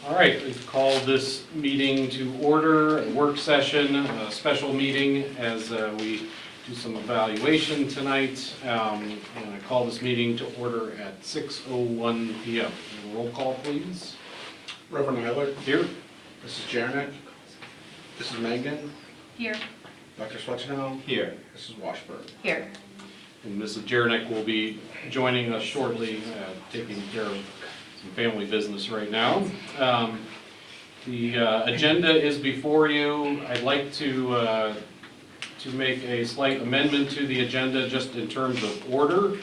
All right, we've called this meeting to order, a work session, a special meeting as we do some evaluation tonight. And I call this meeting to order at 6:01 p.m. Roll call, please. Reverend Eiler. Here. Mrs. Jarnick. Mrs. Mangan. Here. Dr. Swetchenow. Here. Mrs. Washburn. Here. And Mrs. Jarnick will be joining us shortly, taking care of some family business right now. The agenda is before you. I'd like to make a slight amendment to the agenda just in terms of order,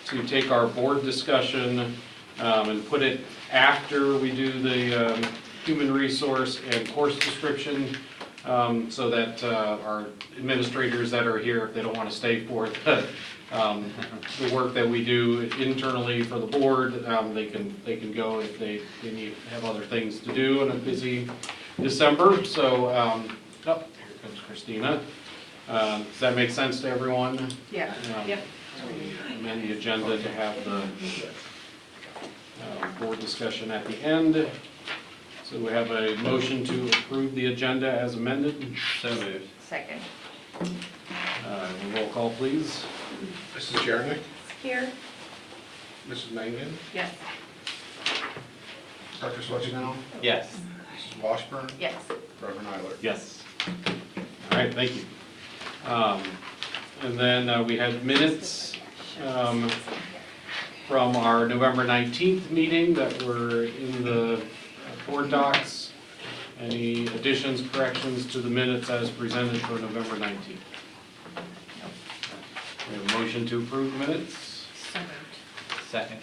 to take our board discussion and put it after we do the human resource and course description, so that our administrators that are here, if they don't want to stay for the work that we do internally for the board, they can go if they have other things to do in a busy December. So, oh, here comes Christina. Does that make sense to everyone? Yeah. Yep. So we amend the agenda to have the board discussion at the end. So we have a motion to approve the agenda as amended. So moved. Second. Roll call, please. Mrs. Jarnick. Here. Mrs. Mangan. Yes. Dr. Swetchenow. Yes. Mrs. Washburn. Yes. Reverend Eiler. Yes. All right, thank you. And then we had minutes from our November 19th meeting that were in the board docs. Any additions, corrections to the minutes as presented for November 19th? We have a motion to approve minutes. So moved. Second.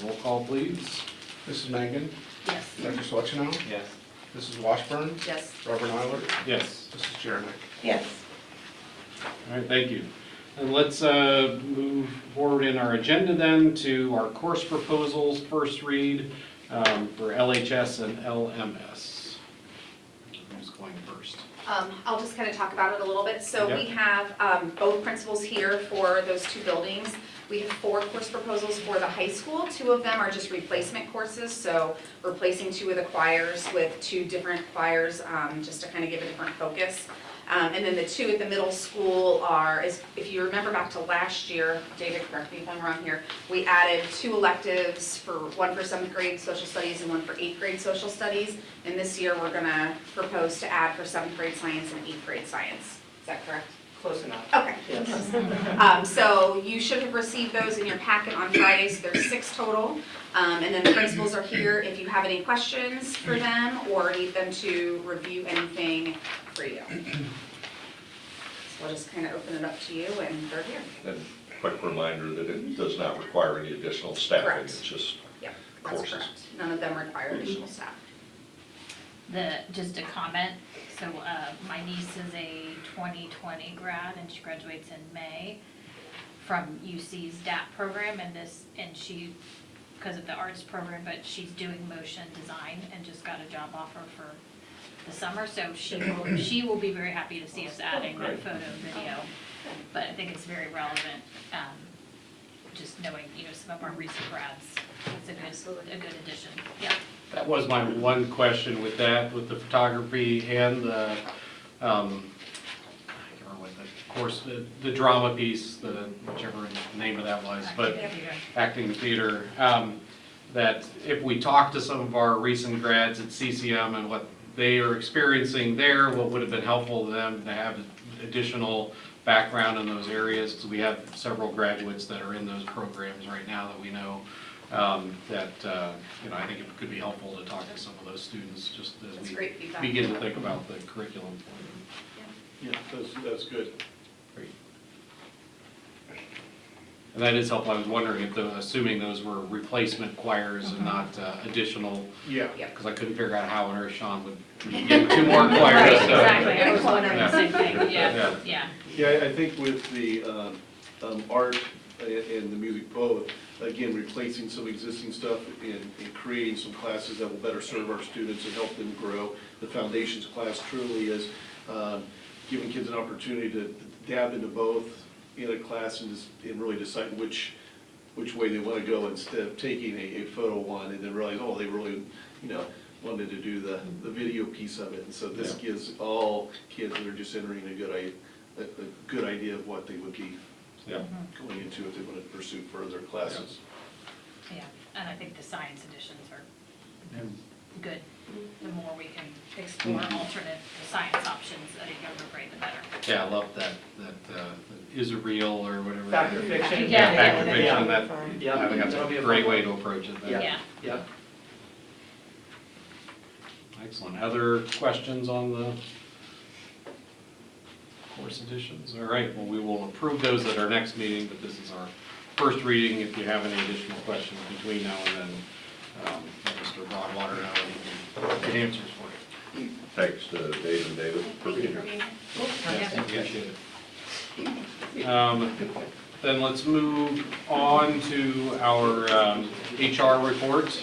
Roll call, please. Mrs. Mangan. Yes. Dr. Swetchenow. Yes. Mrs. Washburn. Yes. Reverend Eiler. Yes. Mrs. Jarnick. Yes. All right, thank you. And let's move forward in our agenda then to our course proposals, first read for LHS and LMS. Who's going first? I'll just kind of talk about it a little bit. So we have both principals here for those two buildings. We have 4 course proposals for the high school. 2 of them are just replacement courses, so replacing 2 of the choirs with 2 different choirs, just to kind of give a different focus. And then the 2 at the middle school are, if you remember back to last year, David, correct me if I'm wrong here, we added 2 electives, one for 7th grade social studies and one for 8th grade social studies. And this year we're going to propose to add for 7th grade science and 8th grade science. Is that correct? Close enough. Okay. Yes. So you should have received those in your packet on Friday, so there's 6 total. And then the principals are here if you have any questions for them or need them to review anything for you. So I'll just kind of open it up to you and they're here. And quick reminder that it does not require any additional staffing, Correct. it's just Yep, that's courses. correct. None of them require additional staff. Just a comment, so my niece is a 2020 grad and she graduates in May from UC's DAP program and she, because of the arts program, but she's doing motion design and just got a job offer for the summer, so she will be very happy to see us adding that photo and video. But I think it's very relevant, just knowing, some of our recent grads. It's a good addition, yeah. That was my one question with that, with the photography and the, I can't remember what the course, the drama piece, whichever name of that was, but acting theater. That if we talk to some of our recent grads at CCM and what they are experiencing there, what would have been helpful to them to have additional background in those areas, because we have several graduates that are in those programs right now that we know. I think it could be helpful to talk to some of those students just as That's we great feedback. begin to think about the curriculum. Yeah, that's good. Great. And that is helpful. I was wondering if, assuming those were replacement choirs and not additional, Yeah. because I couldn't figure out how on earth Sean would get 2 more choirs. Right, so- exactly, I was wondering Yeah. the same thing, Yeah. yeah. Yeah, I think with the art and the music both, again, replacing some existing stuff and creating some classes that will better serve our students and help them grow. The foundations class truly is giving kids an opportunity to dab into both in a class and really decide which way they want to go instead of taking a photo one and then realize, oh, they really, wanted to do the video piece of it. And so this gives all kids that are just entering a good idea of what they would be Yeah. going into if they wanted to pursue further classes. Yeah, and I think the science editions are good. The more we can explore alternate science options at a younger grade, the better. Yeah, I love that is it real or whatever. Fact or fiction. Yeah, fact or Yeah. fiction, that, Yeah. I think that's That'll be a a great fun way one. to approach it. Yeah. Yeah. Excellent. Other questions on the course editions? All right, well, we will approve those at our next meeting, but this is our first reading. If you have any additional questions between now and then, let Mr. Broadwater know and he can get answers for you. Thanks to Dave and David for being here. Yes, appreciate it. Then let's move on to our HR report.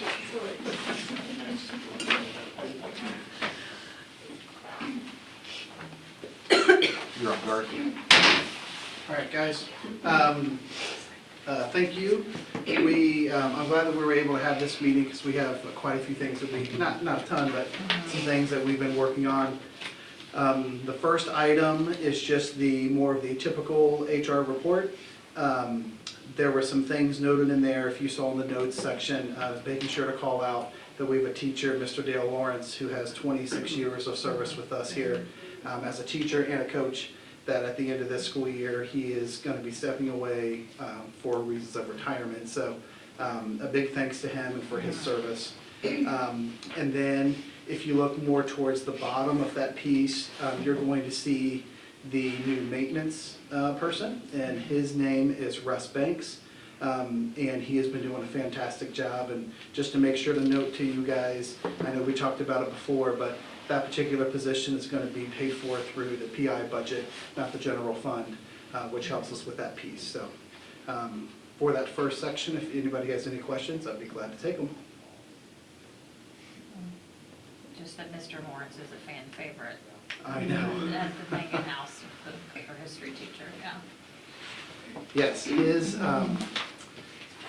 You're up, Garth. All right, guys. Thank you. I'm glad that we were able to have this meeting because we have quite a few things that not a ton, but some things that we've been working on. The first item is just more of the typical HR report. There were some things noted in there, if you saw in the notes section, making sure to call out that we have a teacher, Mr. Dale Lawrence, who has 26 years of service with us here as a teacher and a coach, that at the end of this school year, he is going to be stepping away for reasons of retirement. So a big thanks to him and for his service. And then if you look more towards the bottom of that piece, you're going to see the new maintenance person, and his name is Russ Banks. And he has been doing a fantastic job. And just to make sure to note to you guys, I know we talked about it before, but that particular position is going to be paid for through the PI budget, not the general fund, which helps us with that piece. So for that first section, if anybody has any questions, I'd be glad to take them. Just that Mr. Lawrence is a fan favorite. I know. At the Megan House, our history teacher, yeah. Yes, his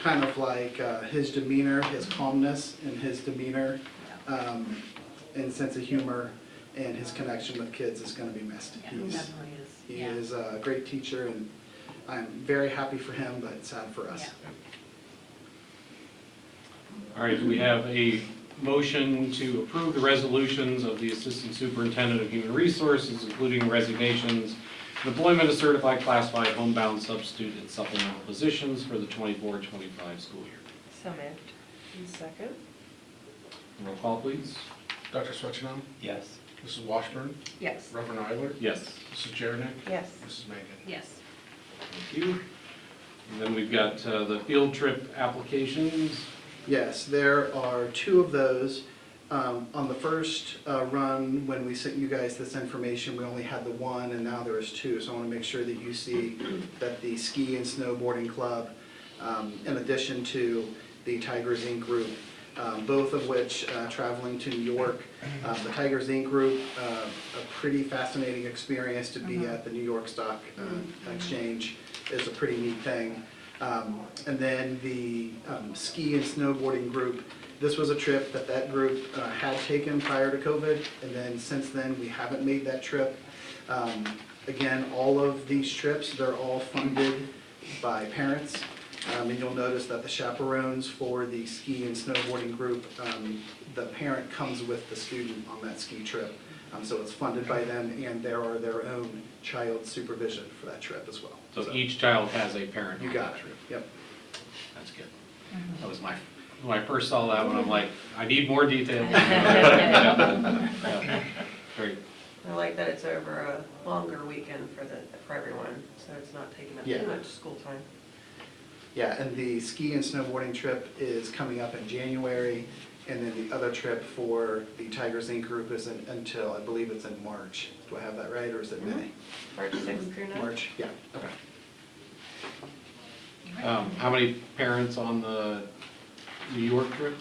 kind of like his demeanor, his calmness and his demeanor and sense of humor and his connection with kids is going to be missed. Yeah, he definitely is. He Yeah. is a great teacher, and I'm very happy for him, but sad for us. Yeah. All right, we have a motion to approve the resolutions of the Assistant Superintendent of Human Resources, including resignations, deployment of certified classified homebound substitute and supplemental positions for the 24-25 school year. So moved. Second? Roll call, please. Dr. Swetchenow? Yes. Mrs. Washburn? Yes. Reverend Eiler? Yes. Mrs. Jernick? Yes. Mrs. Mangan? Yes. Thank you. And then we've got the field trip applications. Yes, there are two of those. On the first run, when we sent you guys this information, we only had the one, and now there is two. So I want to make sure that you see that the ski and snowboarding club, in addition to the Tigers Inc. group, both of which traveling to New York. The Tigers Inc. group, a pretty fascinating experience to be at the New York Stock Exchange is a pretty neat thing. And then the ski and snowboarding group, this was a trip that group had taken prior to COVID, and then since then, we haven't made that trip. Again, all of these trips, they're all funded by parents. And you'll notice that the chaperones for the ski and snowboarding group, the parent comes with the student on that ski trip. So it's funded by them, and there are their own child supervision for that trip as well. So each child has a parent You on got that it, trip. yep. That's good. That was when I first saw that one, I'm like, I need more detail. Yeah. Great. I like that it's over a longer weekend for everyone, so it's not taking up Yeah. too much school time. Yeah, and the ski and snowboarding trip is coming up in January, and then the other trip for the Tigers Inc. group is until, I believe it's in March. Do I have that right, or is it May? March 6th through 9th? March, yeah, okay. How many parents on the New York trip?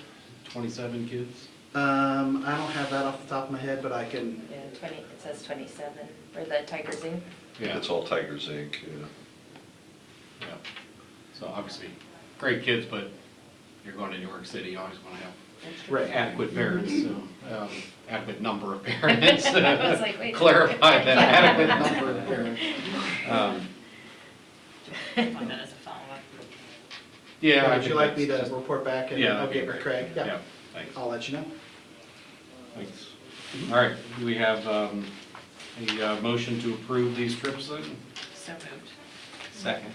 27 kids? I don't have that off the top of my head, but I can, Yeah, it says 27, for the Tigers Inc. Yeah. It's all Tigers Inc., yeah. Yeah. So obviously, great kids, but you're going to New York City, you always want to have Right. adequate parents, so, adequate number of parents. I was like, wait. Clarify that, adequate number of parents. Want that as a follow-up. Yeah. I Would you think like me to that's just- report back and Yeah, I'll that'd be get with great. Craig? Yeah, Thanks, I'll let you know. thanks. All right, do we have a motion to approve these trips then? So moved. Second.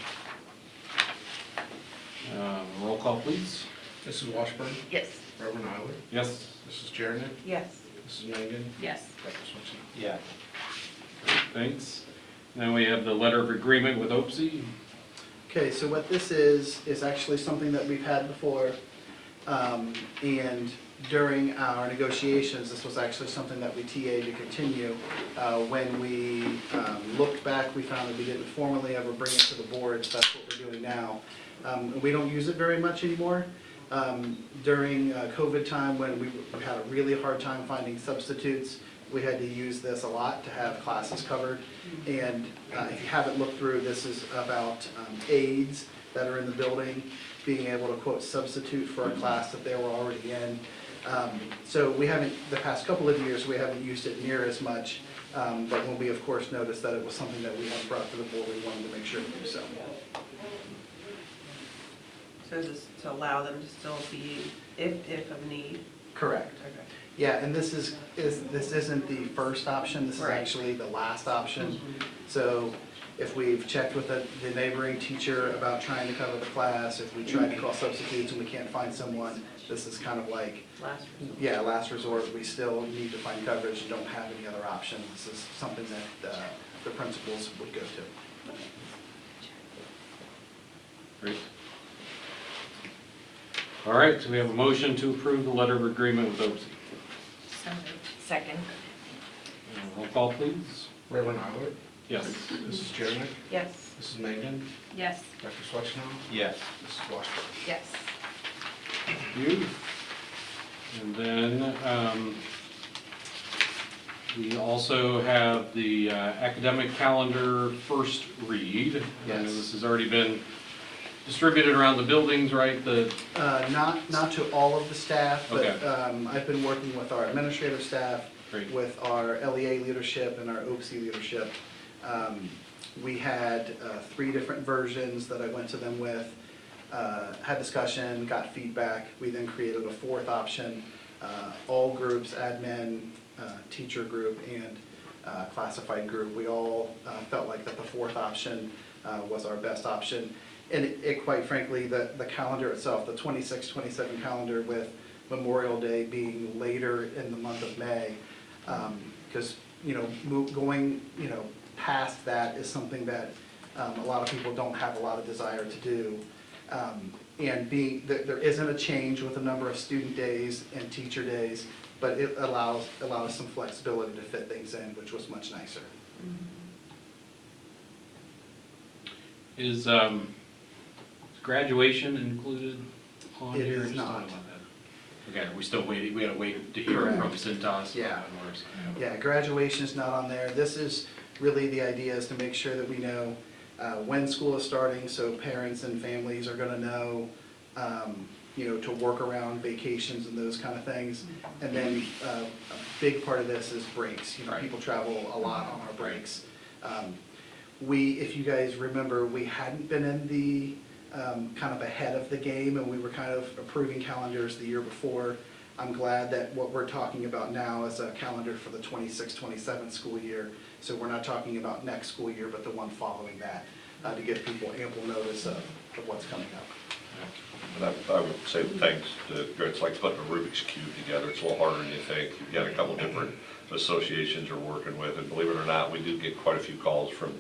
Roll call, please. Mrs. Washburn, Yes. Reverend Eiler, Yes? Mrs. Jernick, Yes. Mrs. Mangan, Yes. Dr. Switchell. Yeah. Thanks. Now we have the letter of agreement with OPSI. Okay, so what this is actually something that we've had before. And during our negotiations, this was actually something that we TA'd to continue. When we looked back, we found that we didn't formally ever bring it to the board, so that's what we're doing now. We don't use it very much anymore. During COVID time, when we had a really hard time finding substitutes, we had to use this a lot to have classes covered. And if you haven't looked through, this is about aides that are in the building, being able to quote substitute for a class that they were already in. So we haven't, the past couple of years, we haven't used it near as much. But when we of course noticed that it was something that we had brought to the board, we wanted to make sure to do so. So is this to allow them to still be, if of need? Correct. Okay. Yeah, and this isn't the first option, this is Right. actually the last option. So if we've checked with the neighboring teacher about trying to cover the class, if we tried to call substitutes and we can't find someone, this is kind of like, Last resort. yeah, last resort, we still need to find coverage and don't have any other options. This is something that the principals would go to. Great. All right, so we have a motion to approve the letter of agreement with OPSI. So moved. Second. Roll call, please. Reverend Eiler, Yes. Mrs. Jernick, Yes. Mrs. Mangan, Yes. Dr. Switchell, Yes. Mrs. Washburn. Yes. Thank you. And then, we also have the academic calendar first read. I know Yes. this has already been distributed around the buildings, right? Not to all of the staff, but Okay. I've been working with our administrative staff, Great. with our LEA leadership and our OPSI leadership. We had 3 different versions that I went to them with, had discussion, got feedback. We then created a 4th option. All groups, admin, teacher group, and classified group, we all felt like that the 4th option was our best option. And it quite frankly, the calendar itself, the 26-27 calendar with Memorial Day being later in the month of May, because, going, past that is something that a lot of people don't have a lot of desire to do. And there isn't a change with the number of student days and teacher days, but it allows some flexibility to fit things in, which was much nicer. Is graduation included on It here? is Just not. about that. Okay, we still waiting, we gotta wait to hear from Correct. Cintas. Yeah. Yeah, graduation is not on there. This is really, the idea is to make sure that we know when school is starting, so parents and families are gonna know, to work around vacations and those kind of things. And then a big part of this is breaks. Right. People travel a lot on our breaks. If you guys remember, we hadn't been in the kind of ahead of the game, and we were kind of approving calendars the year before. I'm glad that what we're talking about now is a calendar for the 26-27 school year. So we're not talking about next school year, but the one following that, to give people ample notice of what's coming up. And I would say thanks to, it's like putting a Rubik's Cube together. It's a little harder than you think. You've got a couple different associations you're working with, and believe it or not, we do get quite a few calls from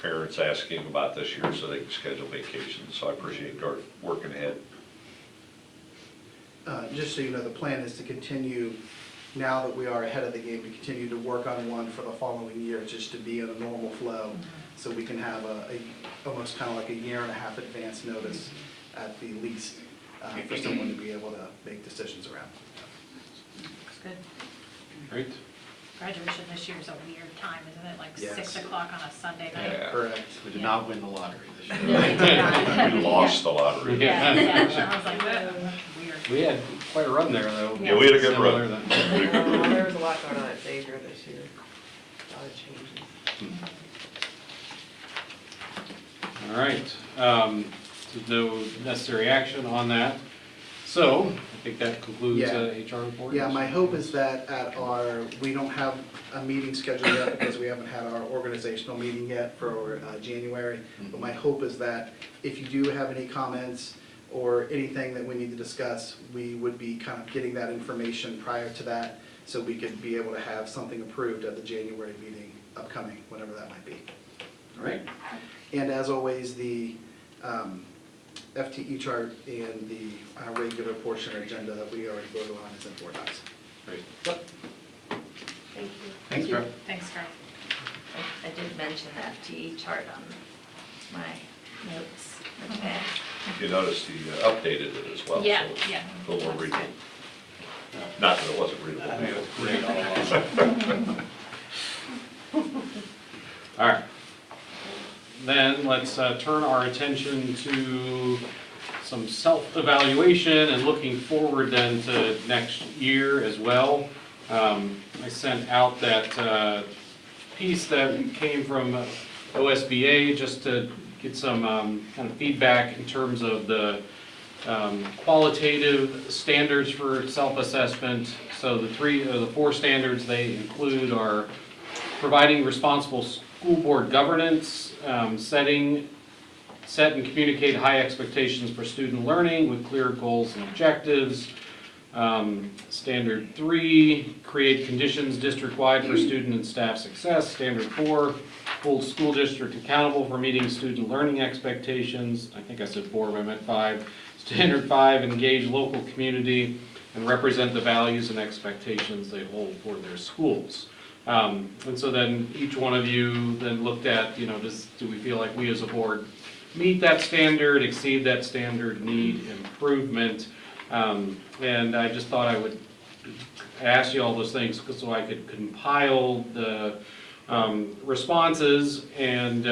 parents asking about this year so they can schedule vacations. So I appreciate Garth working ahead. Just so you know, the plan is to continue, now that we are ahead of the game, to continue to work on one for the following year, just to be in a normal flow, so we can have almost kind of like a 1.5 year advance notice at the least, for someone to be able to make decisions around. Looks good. Great. Graduation this year is a weird time, isn't it? Like Yes. 6 o'clock on a Sunday night. Yeah. Correct. We did not win the lottery this year. No, they did not. We lost the lottery. Yeah, I was like, whoa, weird. We had quite a run there, though. Yeah, we had a good run. Similar than- There was a lot going on at Xavier this year, a lot of changes. All right, so no necessary action on that. So, I think that concludes Yeah. HR report. Yeah, my hope is that we don't have a meeting scheduled yet because we haven't had our organizational meeting yet for January. But my hope is that if you do have any comments or anything that we need to discuss, we would be kind of getting that information prior to that, so we could be able to have something approved at the January meeting upcoming, whenever that might be. All right, And as always, the FTE chart and the regular portion or agenda that we already voted on is in board docs. great. Thank you. Thanks, Brett. Thanks, Greg. I did mention the FTE chart on my notes. Okay. You noticed he updated it as well. so Yeah, it's yeah. A little more That's readable. good. Not that it wasn't readable. All right. Then let's turn our attention to some self-evaluation and looking forward then to next year as well. I sent out that piece that came from OSBA just to get some kind of feedback in terms of the qualitative standards for self-assessment. So the four standards they include are providing responsible school board governance, set and communicate high expectations for student learning with clear goals and objectives. Standard 3, create conditions district-wide for student and staff success. Standard 4, hold school district accountable for meeting student learning expectations. I think I said 4, but I meant 5. Standard 5, engage local community and represent the values and expectations they hold for their schools. And so then each one of you then looked at, do we feel like we as a board meet that standard, exceed that standard, need improvement? And I just thought I would ask you all those things so I could compile the responses and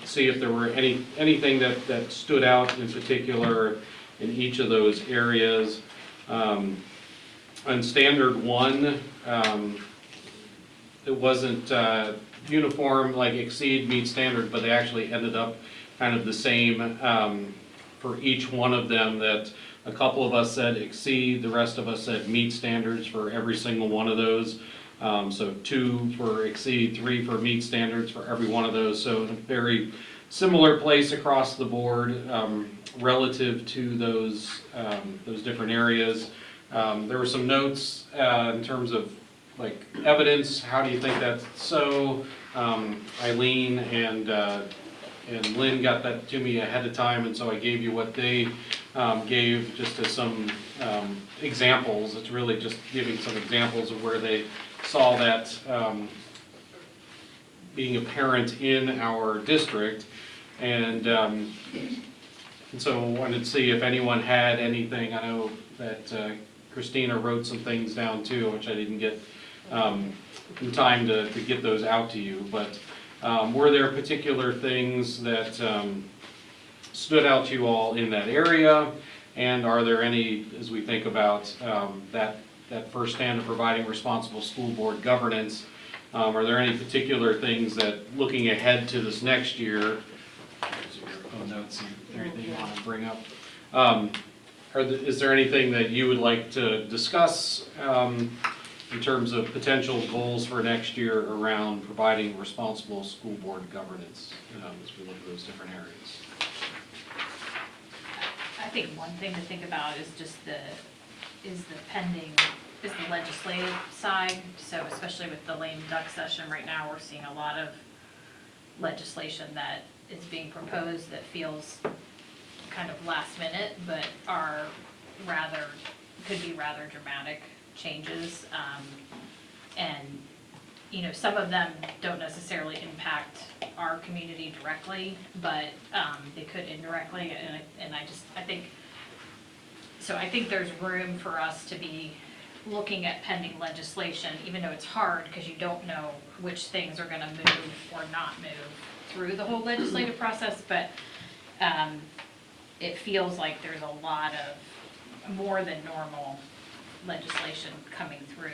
see if there were anything that stood out in particular in each of those areas. On standard 1, it wasn't uniform, like exceed, meet standard, but they actually ended up kind of the same for each one of them, that a couple of us said exceed, the rest of us said meet standards for every single one of those. So 2 for exceed, 3 for meet standards for every one of those. So a very similar place across the board relative to those different areas. There were some notes in terms of like evidence. How do you think that's so? Eileen and Lynn got that to me ahead of time, and so I gave you what they gave just as some examples. It's really just giving some examples of where they saw that being apparent in our district. And so I wanted to see if anyone had anything. I know that Christina wrote some things down too, which I didn't get in time to get those out to you. But were there particular things that stood out to you all in that area? And are there any, as we think about that first stand of providing responsible school board governance, are there any particular things that, looking ahead to this next year, notes and everything you want to bring up, is there anything that you would like to discuss in terms of potential goals for next year around providing responsible school board governance as we look at those different areas? I think one thing to think about is just the legislative side. So especially with the lame duck session right now, we're seeing a lot of legislation that is being proposed that feels kind of last minute, but could be rather dramatic changes. And some of them don't necessarily impact our community directly, but they could indirectly, and I think there's room for us to be looking at pending legislation, even though it's hard because you don't know which things are gonna move or not move through the whole legislative process, but it feels like there's a lot of more than normal legislation coming through,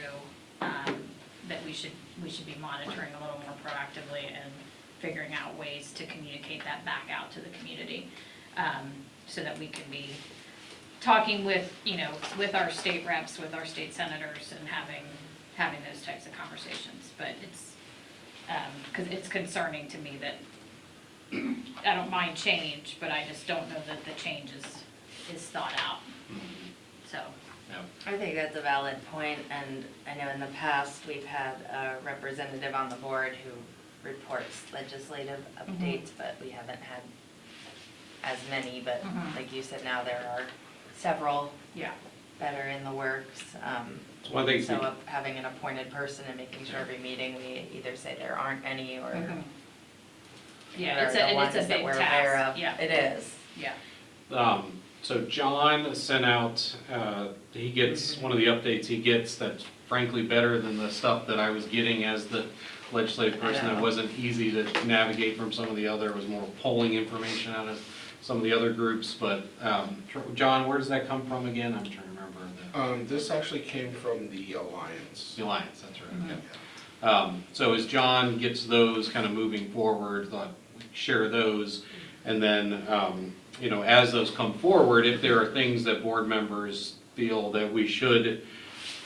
that we should be monitoring a little more proactively and figuring out ways to communicate that back out to the community, so that we can be talking with, with our state reps, with our state senators, and having those types of conversations. But it's, because it's concerning to me that, I don't mind change, but I just don't know that the change is thought out. So, I think that's a valid point, and I know in the past, we've had a representative on the board who reports legislative updates, but we haven't had as many, but like you said, now there are several yeah. that are in the works. So one thing, So having an appointed person and making sure every meeting, we either say there aren't any, or Yeah, here it's are the a ones that big we're aware task, of. yeah, It is. yeah. so John sent out, he gets, one of the updates he gets that's frankly better than the stuff that I was getting as the legislative person. That wasn't easy to navigate from some of the other, it was more pulling information out of some of the other groups, but, John, where does that come from again? I'm trying to remember This actually came from the Alliance. the Alliance, that's right. Okay. So as John gets those kind of moving forward, thought we'd share those, and then, as those come forward, if there are things that board members feel that we should,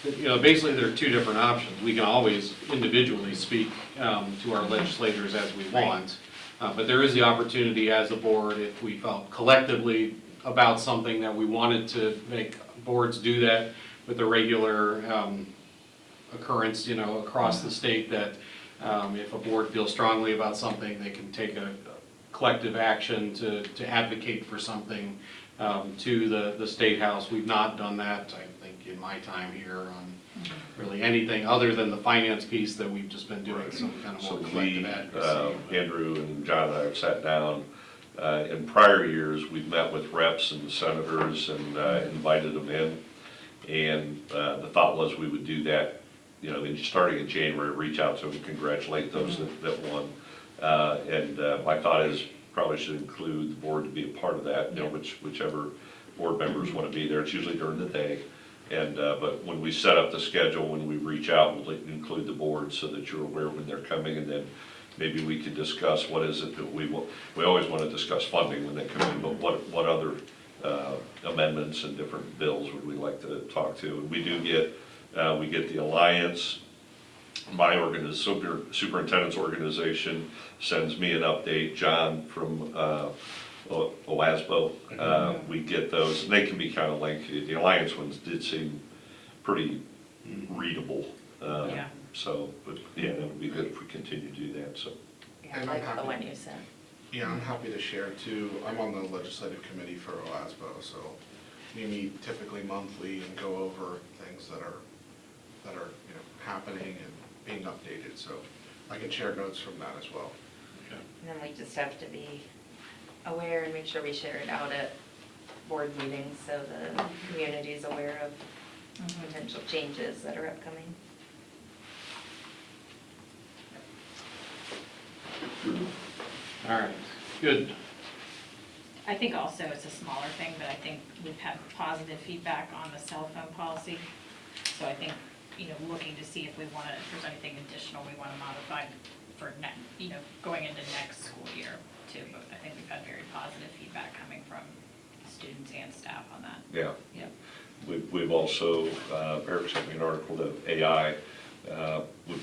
basically there are two different options. We can always individually speak to our legislators as we want, but there is the opportunity as a board, if we felt collectively about something that we wanted to make boards do that with a regular occurrence, across the state, that if a board feels strongly about something, they can take a collective action to advocate for something to the State House. We've not done that, I think, in my time here on really anything other than the finance piece that we've just been doing some kind of So more collective we, advocacy. Andrew and John and I have sat down. In prior years, we've met with reps and senators and invited them in. And the thought was we would do that, starting in January, reach out to them, congratulate those that won. And my thought is probably should include the board to be a part of that, whichever board members want to be there. It's usually during the day. And, but when we set up the schedule, when we reach out, we'll include the board so that you're aware when they're coming, and then maybe we could discuss what is it that we want. We always want to discuss funding when they come in, but what other amendments and different bills would we like to talk to? And we do get, we get the Alliance, my superintendent's organization sends me an update, John from OASBO, we get those, and they can be kind of lengthy. The Alliance ones did seem pretty readable. Yeah. So, but yeah, that would be good if we continue to do that, so. Yeah, I like the one you sent. Yeah, I'm happy to share too. I'm on the legislative committee for OASBO, so we meet typically monthly and go over things that are happening and being updated. So I can share notes from that as well. And then we just have to be aware and make sure we share it out at board meetings so the community is aware of potential changes that are upcoming. All right, good. I think also it's a smaller thing, but I think we've had positive feedback on the cell phone policy. So I think, looking to see if there's anything additional we want to modify for going into next school year too. But I think we've had very positive feedback coming from students and staff on that. Yeah. Yep. We've also, Eric sent me an article, the AI,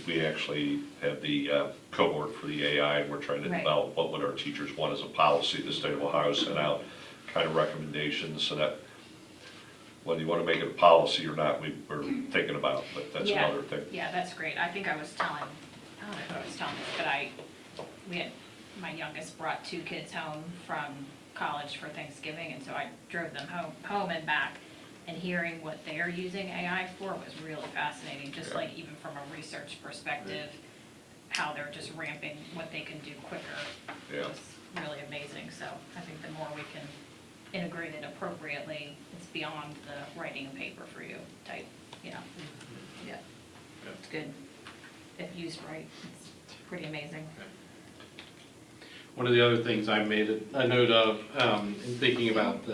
we actually have the cohort for the AI, and we're trying to Right. develop what would our teachers want as a policy. The state of Ohio sent out kind of recommendations, so that whether you want to make it a policy or not, we're thinking about, but that's Yeah. another thing. Yeah, that's great. I think I don't know if I was telling this, but my youngest brought 2 kids home from college for Thanksgiving, and so I drove them home and back, and hearing what they're using AI for was really fascinating, just Yeah. like even from a research perspective, how they're just ramping what they can do quicker. Yeah. Was really amazing, so I think the more we can integrate it appropriately, it's beyond the writing a paper for you type, Yeah, it's good. If used right, it's pretty amazing. One of the other things I made a note of in thinking about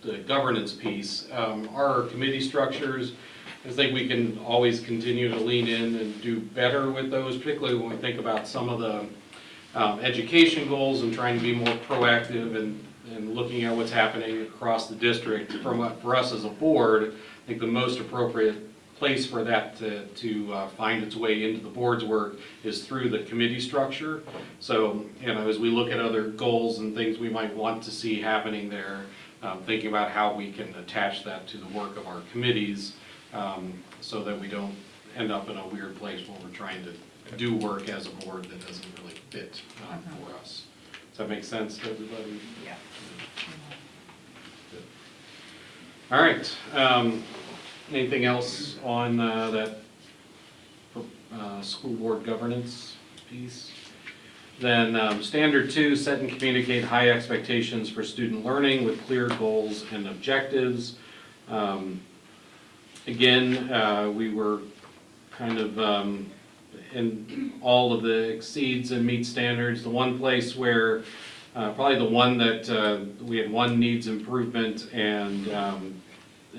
the governance piece. Our committee structures, I think we can always continue to lean in and do better with those, particularly when we think about some of the education goals and trying to be more proactive and looking at what's happening across the district. For us as a board, I think the most appropriate place for that to find its way into the board's work is through the committee structure. So, as we look at other goals and things we might want to see happening there, thinking about how we can attach that to the work of our committees, so that we don't end up in a weird place where we're trying to do work as a board that doesn't really fit for us. Does that make sense to everybody? Yeah. Good. All right. Anything else on that school board governance piece? Then standard 2, set and communicate high expectations for student learning with clear goals and objectives. Again, we were kind of in all of the exceeds and meet standards. The one place where, probably the one that we had one needs improvement and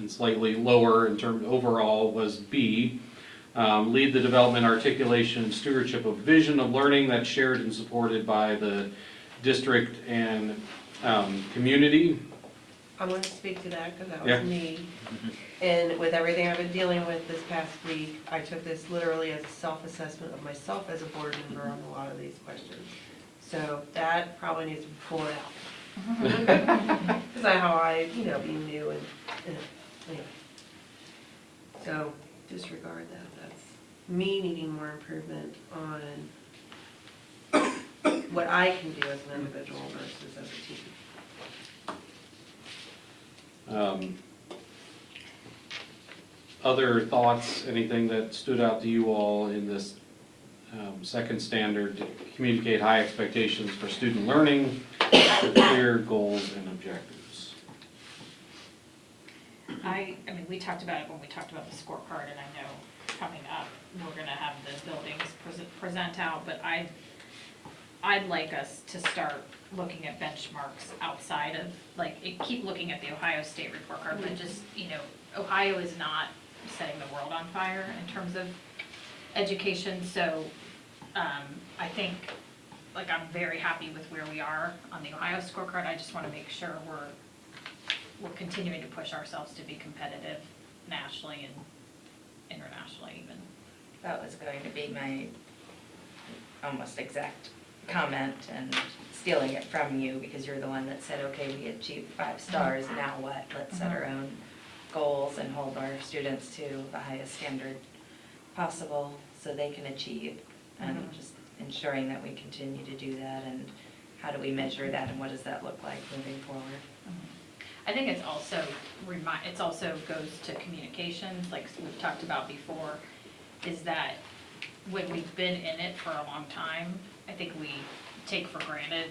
slightly lower in terms overall was B. Lead the development, articulation, and stewardship of vision of learning that's shared and supported by the district and community. I'm going to speak to that because that Yeah. was me. And with everything I've been dealing with this past week, I took this literally as a self-assessment of myself as a board member on a lot of these questions. So that probably needs to be pulled out. Because I how I, being new and anyway. So disregard that. That's me needing more improvement on what I can do as an individual versus as a team. Other thoughts, anything that stood out to you all in this second standard, to communicate high expectations for student learning with clear goals and objectives? I mean, we talked about it when we talked about the scorecard, and I know coming up, we're gonna have the buildings present out, but I'd like us to start looking at benchmarks outside of, keep looking at the Ohio State report card, but just, Ohio is not setting the world on fire in terms of education, so, I think, I'm very happy with where we are on the Ohio scorecard. I just wanna make sure we're continuing to push ourselves to be competitive nationally and internationally even. That was going to be my almost exact comment and stealing it from you because you're the one that said, okay, we achieved 5 stars, now what? Let's set our own goals and hold our students to the highest standard possible so they can achieve. And just ensuring that we continue to do that and how do we measure that and what does that look like moving forward? I think it's also goes to communications, like we've talked about before, is that when we've been in it for a long time, I think we take for granted,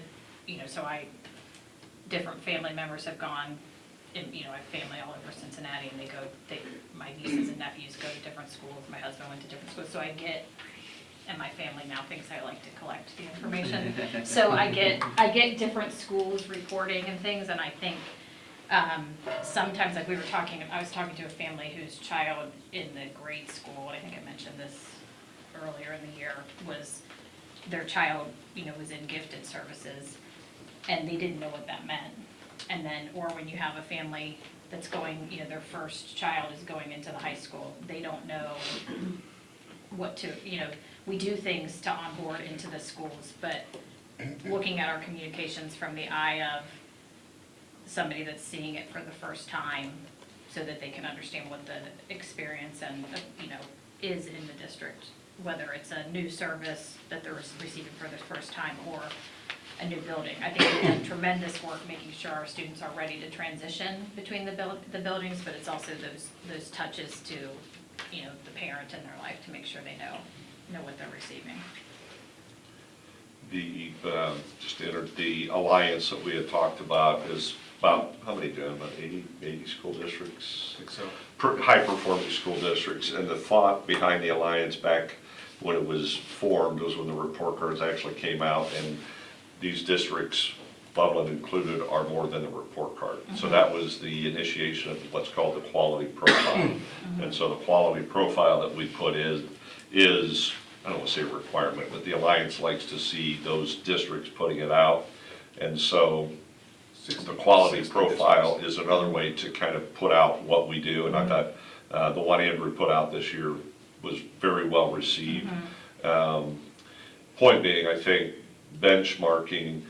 different family members have gone, and, I have family all over Cincinnati, and my nieces and nephews go to different schools, my husband went to different schools, so I get, and my family now thinks I like to collect the information. So I get different schools reporting and things, and I think sometimes, I was talking to a family whose child in the grade school, I think I mentioned this earlier in the year, was their child, was in gifted services, and they didn't know what that meant. And then, or when you have a family that's going, their first child is going into the high school, they don't know what to, we do things to onboard into the schools, but looking at our communications from the eye of somebody that's seeing it for the first time so that they can understand what the experience and, is in the district, whether it's a new service that they're receiving for the first time or a new building. I think we've done tremendous work making sure our students are ready to transition between the buildings, but it's also those touches to, the parent in their life to make sure they know what they're receiving. Just entered the alliance that we had talked about is about, how many, Jen? About 80 school districts? I think so. High-performing school districts, and the thought behind the alliance back when it was formed was when the report cards actually came out, and these districts Loveland included are more than the report card. So that was the initiation of what's called the quality profile. And so the quality profile that we put in is, I don't want to say a requirement, but the Alliance likes to see those districts putting it out. And so the quality 60 profile districts. is another way to kind of put out what we do. And I thought the one Andrew put out this year was very well received. Point being, I think benchmarking,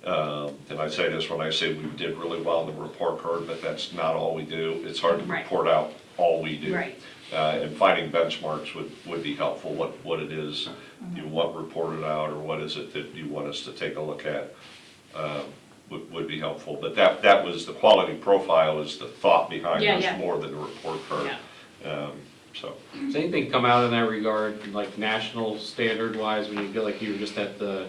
and I say this when I say we did really well in the report card, but that's not all we do. It's hard to Right. report out all we do. Right. And finding benchmarks would be helpful, what it is you want reported out, or what is it that you want us to take a look at, would be helpful. But that was, the quality profile is the thought behind Yeah, this yeah. more than the report card. Yeah. So, Does anything come out in that regard, like national standard wise, when you feel like you were just at the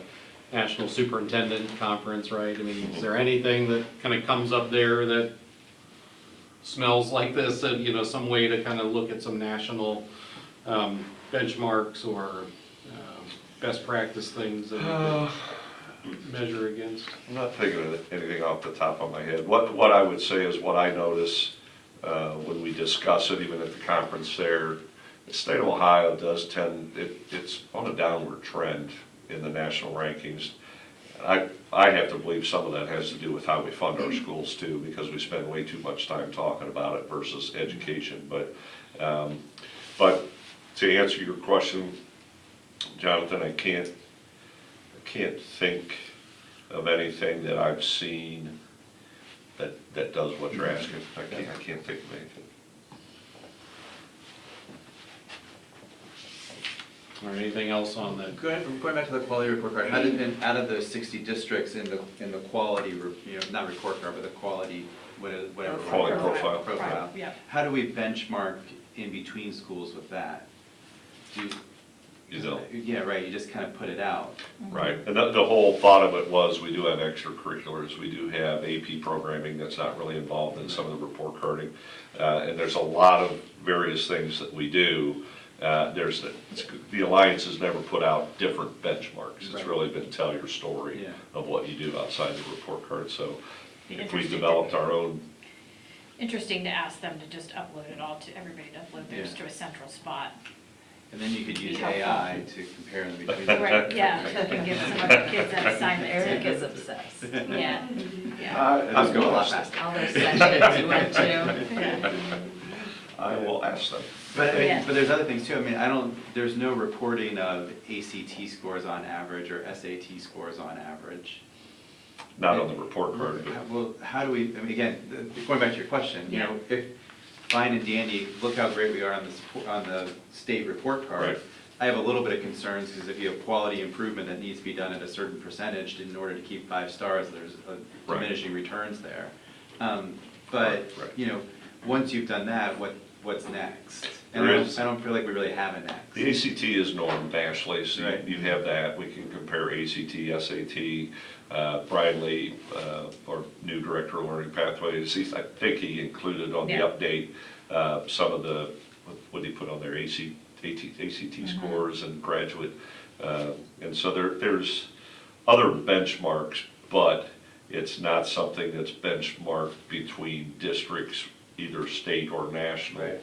National Superintendent Conference, right? I mean, is there anything that kind of comes up there that smells like this, and, you know, some way to kind of look at some national benchmarks or best practice things that we could measure against? I'm not thinking of anything off the top of my head. What I would say is what I notice when we discuss it, even at the conference there, the state of Ohio does tend, it's on a downward trend in the national rankings. I have to believe some of that has to do with how we fund our schools too, because we spend way too much time talking about it versus education. But to answer your question, Jonathan, I can't think of anything that I've seen that does what you're asking. I can't think of anything. Or anything else on the, Going back to the quality report card, how did, and out of those 60 districts in the quality, not report card, but the quality, whatever. Quality profile. Profile. Yeah. How do we benchmark in between schools with that? You know. Yeah, right, you just kind of put it out. Right, and the whole thought of it was, we do have extracurriculars, we do have AP programming that's not really involved in some of the report carding, and there's a lot of various things that we do. The Alliance has never put out different benchmarks, it's Right. really been tell your story Yeah. of what you do outside the report card, so Be if we interesting to- developed our own, Interesting to ask them to just upload it all to, everybody to upload theirs Yeah. to a central spot. And then you could use Be helpful. AI to compare them between. Right, yeah, so we can give some of the kids that assignment. Eric is obsessed. Yeah, yeah. I was going a lot faster. All those sessions you went to. Yeah. I will ask them. But, Yeah. but there's other things too, I mean, there's no reporting of ACT scores on average or SAT scores on average. Not on the report card, but Well, how do we, I mean, again, going back to your question, you know, if, fine and dandy, look how great we are on the state report card. Right. I have a little bit of concerns, because if you have quality improvement that needs to be done at a certain percentage in order to keep 5 stars, there's a Right. diminishing returns there. But, Right. you know, once you've done that, what's next? And There I is. don't feel like we really have a next. the ACT is Norm Bashley, so Right. you have that, we can compare ACT, SAT. Brian Lee, our new Director of Learning Pathways, I think he included on the Yeah. update some of the, what did he put on there, ACT scores and graduate. And so there's other benchmarks, but it's not something that's benchmarked between districts, either state or national, Right.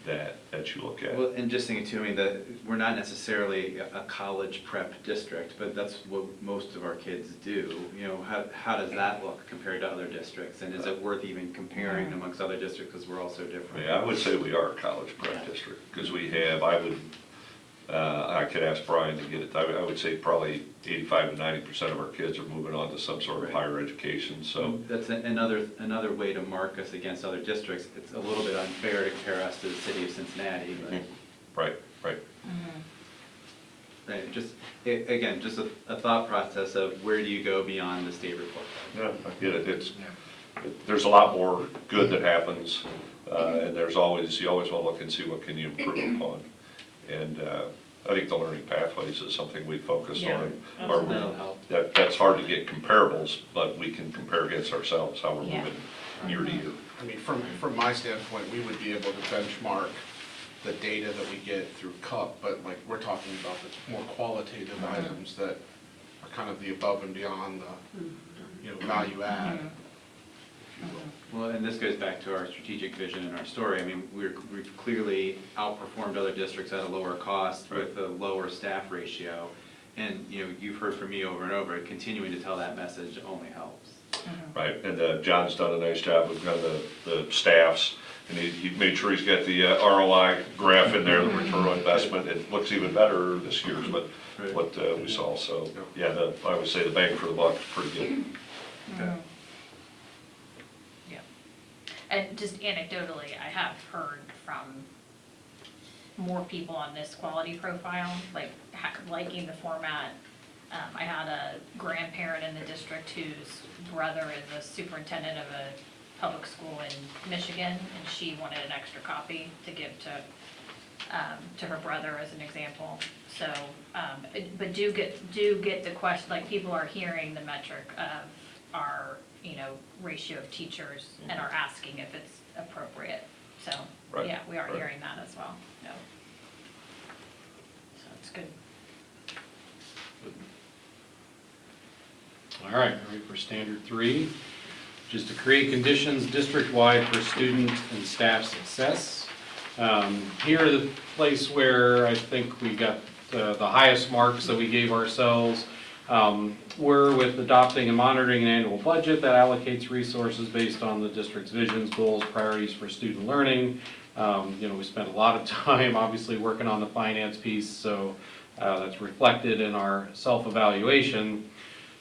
that you look at. Well, and just thinking too, I mean, that we're not necessarily a college prep district, but that's what most of our kids do. You know, how does that look compared to other districts? And is it worth even comparing amongst other districts, because we're all so different? Yeah, I would say we are a college prep district, because we have, I could ask Brian to get it, I would say probably 85 to 90% of our kids are moving on to some sort of Right. higher education, so. That's another way to mark us against other districts. It's a little bit unfair to compare us to the city of Cincinnati, but. Right. Right, just, again, just a thought process of where do you go beyond the state report card? Yeah, I get it, there's a lot more good that happens, and you always want to look and see what can you improve upon. And I think the learning pathways is something we focus Yeah, on. Or That'll help. that's hard to get comparables, but we can compare against ourselves, how we're Yeah. moving year to year. I mean, from my standpoint, we would be able to benchmark the data that we get through CUP, but like, we're talking about the more qualitative items that are kind of the above and beyond the, value add, if you will. Well, and this goes back to our strategic vision and our story. I mean, we've clearly outperformed other districts at a lower cost with a lower staff ratio. And, you've heard from me over and over, continuing to tell that message only helps. Right, and John's done a nice job with kind of the staffs, and he made sure he's got the ROI graph in there, the return on investment. It looks even better this year's, but what we saw, so, yeah, I would say the bang for the buck is pretty good. Okay. Yeah. And just anecdotally, I have heard from more people on this quality profile, like liking the format. I had a grandparent in the district whose brother is a superintendent of a public school in Michigan, and she wanted an extra copy to give to her brother as an example. So, but do get the question, like people are hearing the metric of our, ratio of teachers and are asking if it's appropriate. So, Right, yeah, we are right. hearing that as well. No. So it's good. All right, ready for standard 3, which is to create conditions district-wide for student and staff success. Here, the place where I think we got the highest marks that we gave ourselves were with adopting and monitoring an annual budget that allocates resources based on the district's visions, goals, priorities for student learning. We spent a lot of time, obviously, working on the finance piece, so that's reflected in our self-evaluation.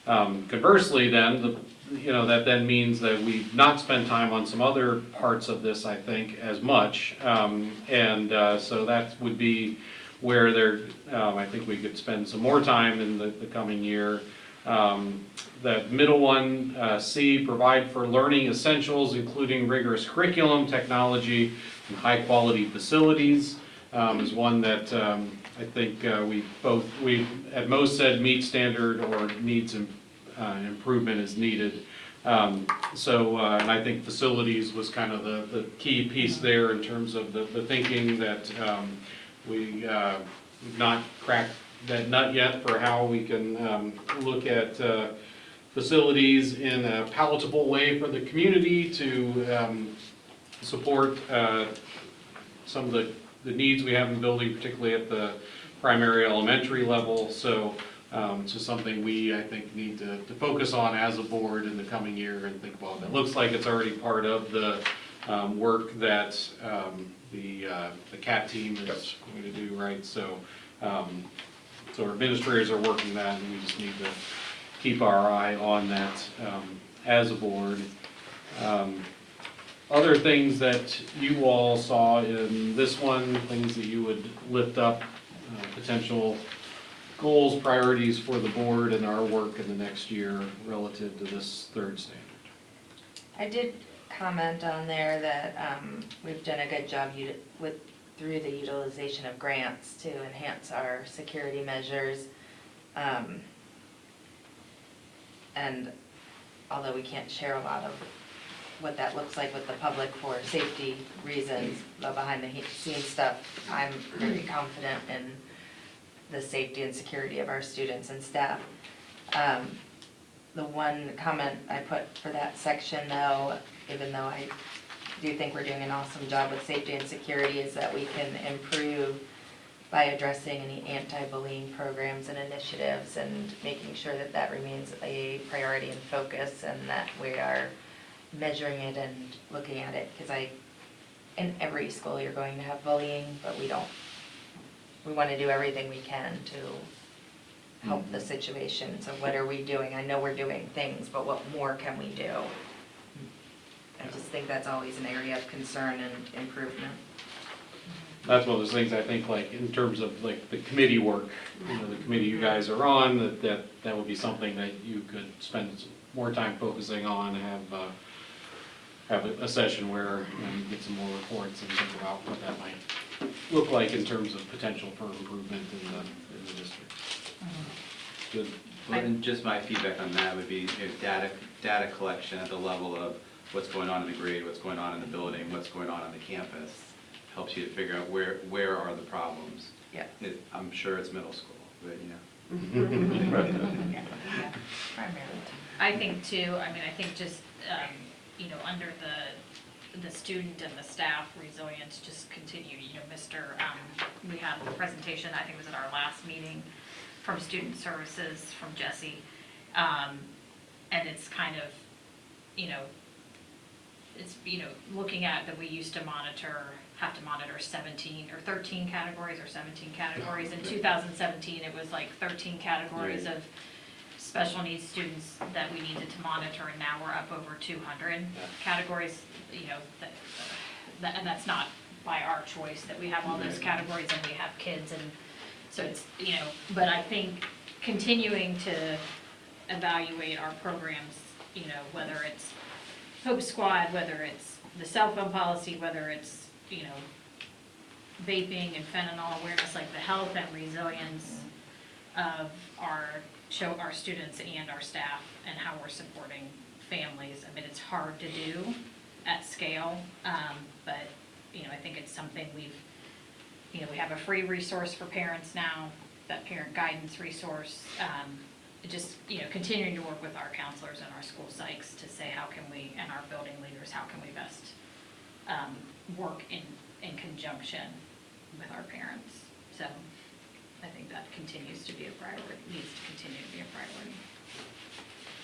Conversely, then, that then means that we've not spent time on some other parts of this, I think, as much. So that would be where I think we could spend some more time in the coming year. That middle one, C, provide for learning essentials, including rigorous curriculum, technology, and high-quality facilities, is one that I think we at most said meet standard or needs improvement is needed. And I think facilities was kind of the key piece there in terms of the thinking that we've not cracked that nut yet for how we can look at facilities in a palatable way for the community to support some of the needs we have in the building, particularly at the primary elementary level. So it's just something we, I think, need to focus on as a board in the coming year and think about. It looks like it's already part of the work that the CAT team is going to do, right? So our administrators are working that, and we just need to keep our eye on that as a board. Other things that you all saw in this one, things that you would lift up, potential goals, priorities for the board and our work in the next year relative to this third standard. I did comment on there that we've done a good job through the utilization of grants to enhance our security measures. And although we can't share a lot of what that looks like with the public for safety reasons, the behind the scenes stuff, I'm very confident in the safety and security of our students and staff. The one comment I put for that section though, even though I do think we're doing an awesome job with safety and security, is that we can improve by addressing any anti-bullying programs and initiatives and making sure that that remains a priority and focus, and that we are measuring it and looking at it, because in every school you're going to have bullying, but we want to do everything we can to help the situation. So what are we doing? I know we're doing things, but what more can we do? I just think that's always an area of concern and improvement. That's one of those things I think, like in terms of like the committee work, the committee you guys are on, that would be something that you could spend more time focusing on, have a session where you get some more reports and think about what that might look like in terms of potential for improvement in the district. Good. Well, and just my feedback on that would be data collection at the level of what's going on in the grade, what's going on in the building, what's going on the campus, helps you to figure out where are the problems. Yeah. I'm sure it's middle school, but Right. Yeah, yeah. Primarily. I think too, I mean, I think just, under the student and the staff resilience, just continue, we had a presentation, I think it was at our last meeting, from Student Services, from Jesse. And it's kind of, it's, looking at that we used to have to monitor 17 or 13 categories or 17 categories. In 2017, it was like 13 categories of special needs students that we needed to monitor, and now we're up over 200 categories, and that's not by our choice that we have all those categories and we have kids, and so it's, but I think continuing to evaluate our programs, whether it's Hope Squad, whether it's the cell phone policy, whether it's, vaping and fentanyl awareness, like the health and resilience of our students and our staff and how we're supporting families. I mean, it's hard to do at scale, but, I think it's something we have a free resource for parents now, that parent guidance resource. Just, continuing to work with our counselors and our school psychs to say how can we, and our building leaders, how can we best work in conjunction with our parents. So I think that continues to be a priority, needs to continue to be a priority.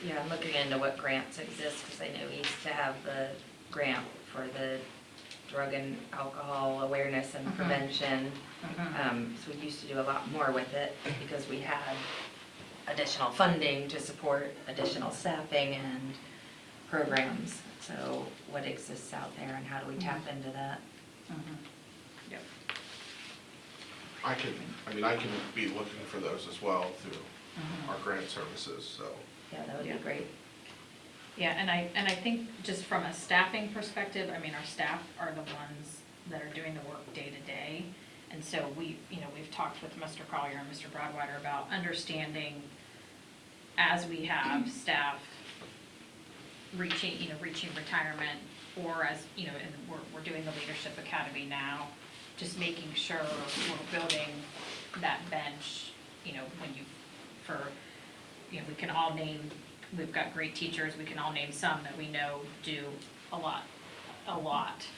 Yeah, I'm looking into what grants exist, because I know we used to have the grant for the drug and alcohol awareness and prevention. So we used to do a lot more with it because we had additional funding to support additional staffing and programs. So what exists out there and how do we tap into that? Yep. I can be looking for those as well through our grant services, so. Yeah, that would be Yeah. great. Yeah, and I think just from a staffing perspective, I mean, our staff are the ones that are doing the work day to day. And so we've talked with Mr. Collier and Mr. Broadwater about understanding, as we have staff reaching retirement, or as, and we're doing the Leadership Academy now, just making sure we're building that bench, we can all name, we've got great teachers, we can all name some that we know do a lot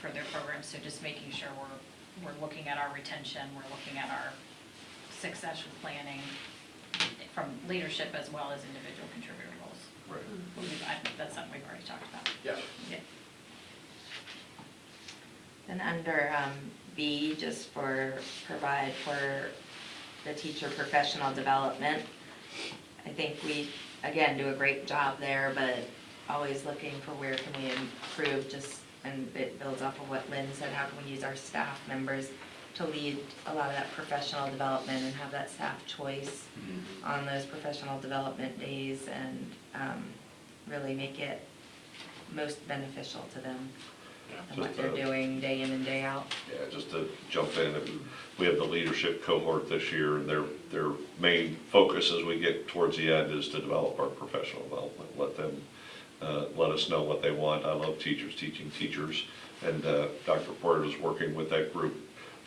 for their programs. So just making sure we're looking at our retention, we're looking at our succession planning from leadership as well as individual contributor roles. Right. That's something we've already talked about. Yeah. Yeah. And under B, just provide for the teacher professional development. I think we, again, do a great job there, but always looking for where can we improve, and it builds off of what Lynn said, how can we use our staff members to lead a lot of that professional development and have that staff choice on those professional development days, and really make it most beneficial to them and what they're doing day in and day out. Yeah, just to jump in, we have the leadership cohort this year, and their main focus as we get towards the end is to develop our professional development, let them let us know what they want. I love teachers teaching teachers, and Dr. Porter is working with that group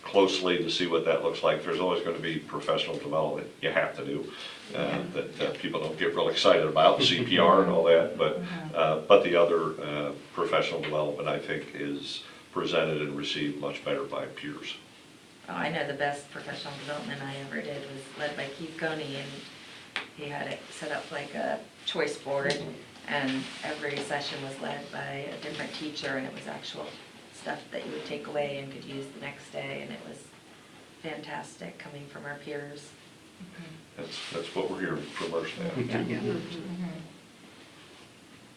closely to see what that looks like. There's always going to be professional development you have to do that people don't get real excited about, CPR and all that, but the other professional development, I think, is presented and received much better by peers. Oh, I know the best professional development I ever did was led by Keith Coney, and he had it set up like a choice board, and every session was led by a different teacher, and it was actual stuff that you would take away and could use the next day, and it was fantastic coming from our peers. That's what we're hearing from our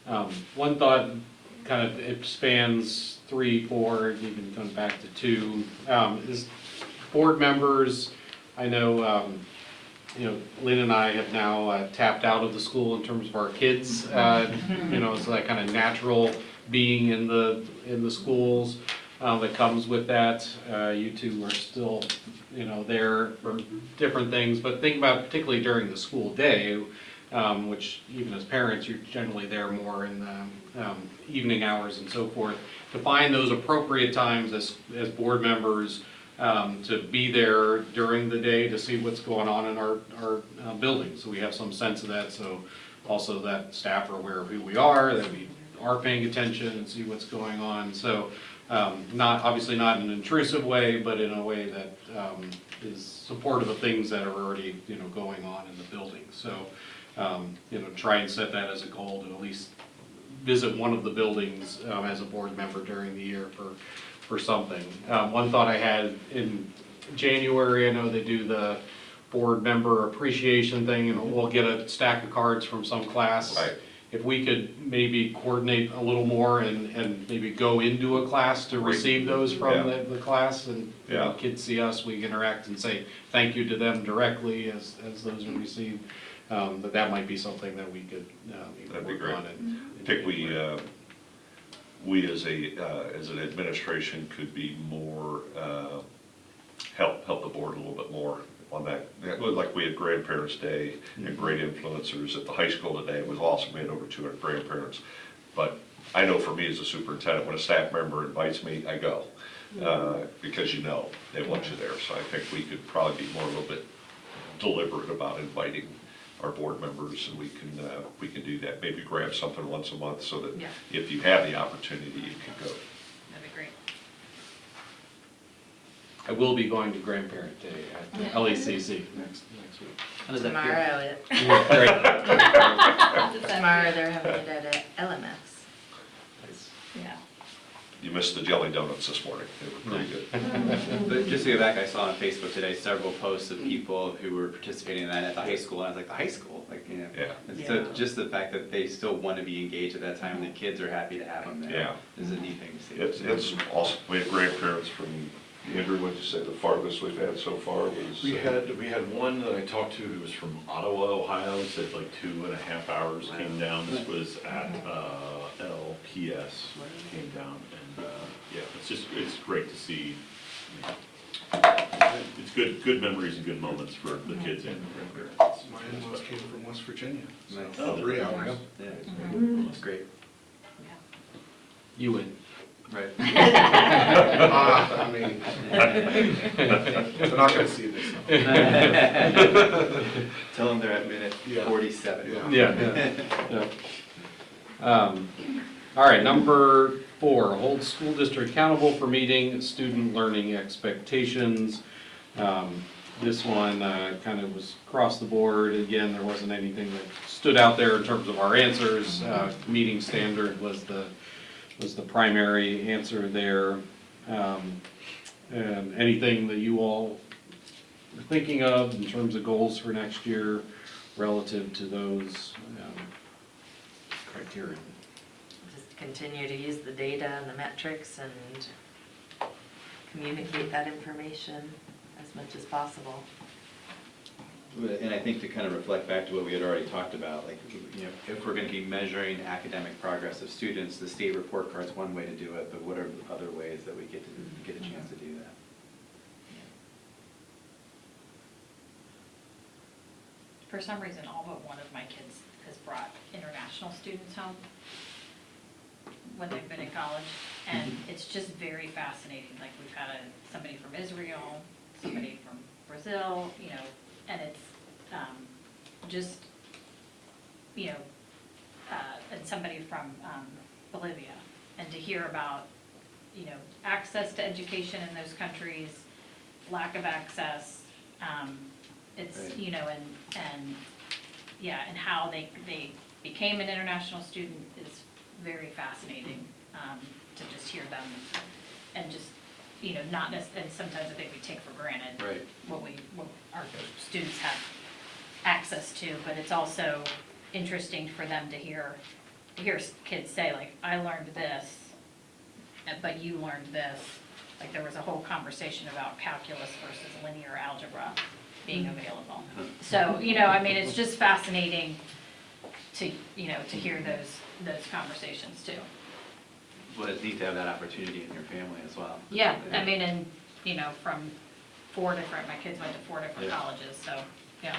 staff. One thought, kind of, it spans 3, 4, even going back to 2, is board members. I know, Lynn and I have now tapped out of the school in terms of our kids. So that kind of natural being in the schools that comes with that. You two are still, there for different things, but think about particularly during the school day, which even as parents, you're generally there more in the evening hours and so forth, to find those appropriate times as board members to be there during the day to see what's going on in our building. So we have some sense of that, so also that staff are aware of who we are, that we are paying attention and see what's going on. So obviously not in an intrusive way, but in a way that is supportive of things that are already, going on in the building. So, try and set that as a goal to at least visit one of the buildings as a board member during the year for something. One thought I had in January, I know they do the board member appreciation thing, and we'll get a stack of cards from some class. Right. If we could maybe coordinate a little more and maybe go into a class to receive those from the class, and kids see us, we interact and say thank you to them directly as those are received. That might be something that we could That'd be work great. on. I think we as an administration could be more, help the board a little bit more on that. Like we had Grandparents' Day and great influencers at the high school today. It was awesome. We had over 200 grandparents. But I know for me as a superintendent, when a staff member invites me, I go. Because they want you there. So I think we could probably be a little bit deliberate about inviting our board members, and we can do that. Maybe grab something once a month so that if you have the opportunity, you can go. That'd be great. I will be going to Grandparent Day at LCSD next week. Tomorrow, Great. tomorrow they're having it at LMS. Yeah. You missed the jelly donuts this morning. They were pretty good. But just to go back, I saw on Facebook today several posts of people who were participating in that at the high school, and I was like, the high school? Yeah. And so just the fact that they still want to be engaged at that time, and the kids are happy to have them there. Is a neat thing to see. It's awesome. We had grandparents from, Andrew, what'd you say, the farthest we've had so far was? We had one that I talked to who was from Ottawa, Ohio, said like 2.5 hours came down. This was at LPS, came down, and it's great to see. It's good memories and good moments for the kids and the grandparents. My in-laws came from West Virginia, so Nice. 3 hours. Yeah, it's great. You win. Right. I mean, they're not gonna see this. Tell them they're at minute Yeah. 47. Yeah. All right, number 4, hold school district accountable for meeting student learning expectations. This one kind of was across the board. Again, there wasn't anything that stood out there in terms of our answers. Meeting standard was the primary answer there. And anything that you all are thinking of in terms of goals for next year relative to those criteria? Just continue to use the data and the metrics and communicate that information as much as possible. And I think to kind of reflect back to what we had already talked about, like, if we're going to be measuring academic progress of students, the state report card's one way to do it, but what are other ways that we get a chance to do that? For some reason, all but one of my kids has brought international students home when they've been in college, and it's just very fascinating. Like, we've had somebody from Israel, somebody from Brazil, and it's just, and somebody from Bolivia. And to hear about, access to education in those countries, lack of access, it's, Right. and how they became an international student is very fascinating, to just hear them and just, not necessarily, and sometimes I think we take for granted Right. what our students have access to, but it's also interesting for them to hear kids say, like, I learned this, but you learned this. Like, there was a whole conversation about calculus versus linear algebra being available. So, it's just fascinating to hear those conversations too. Well, it's neat to have that opportunity in your family as well. Yeah, and, from my kids went to 4 different Yeah. colleges, so, yeah.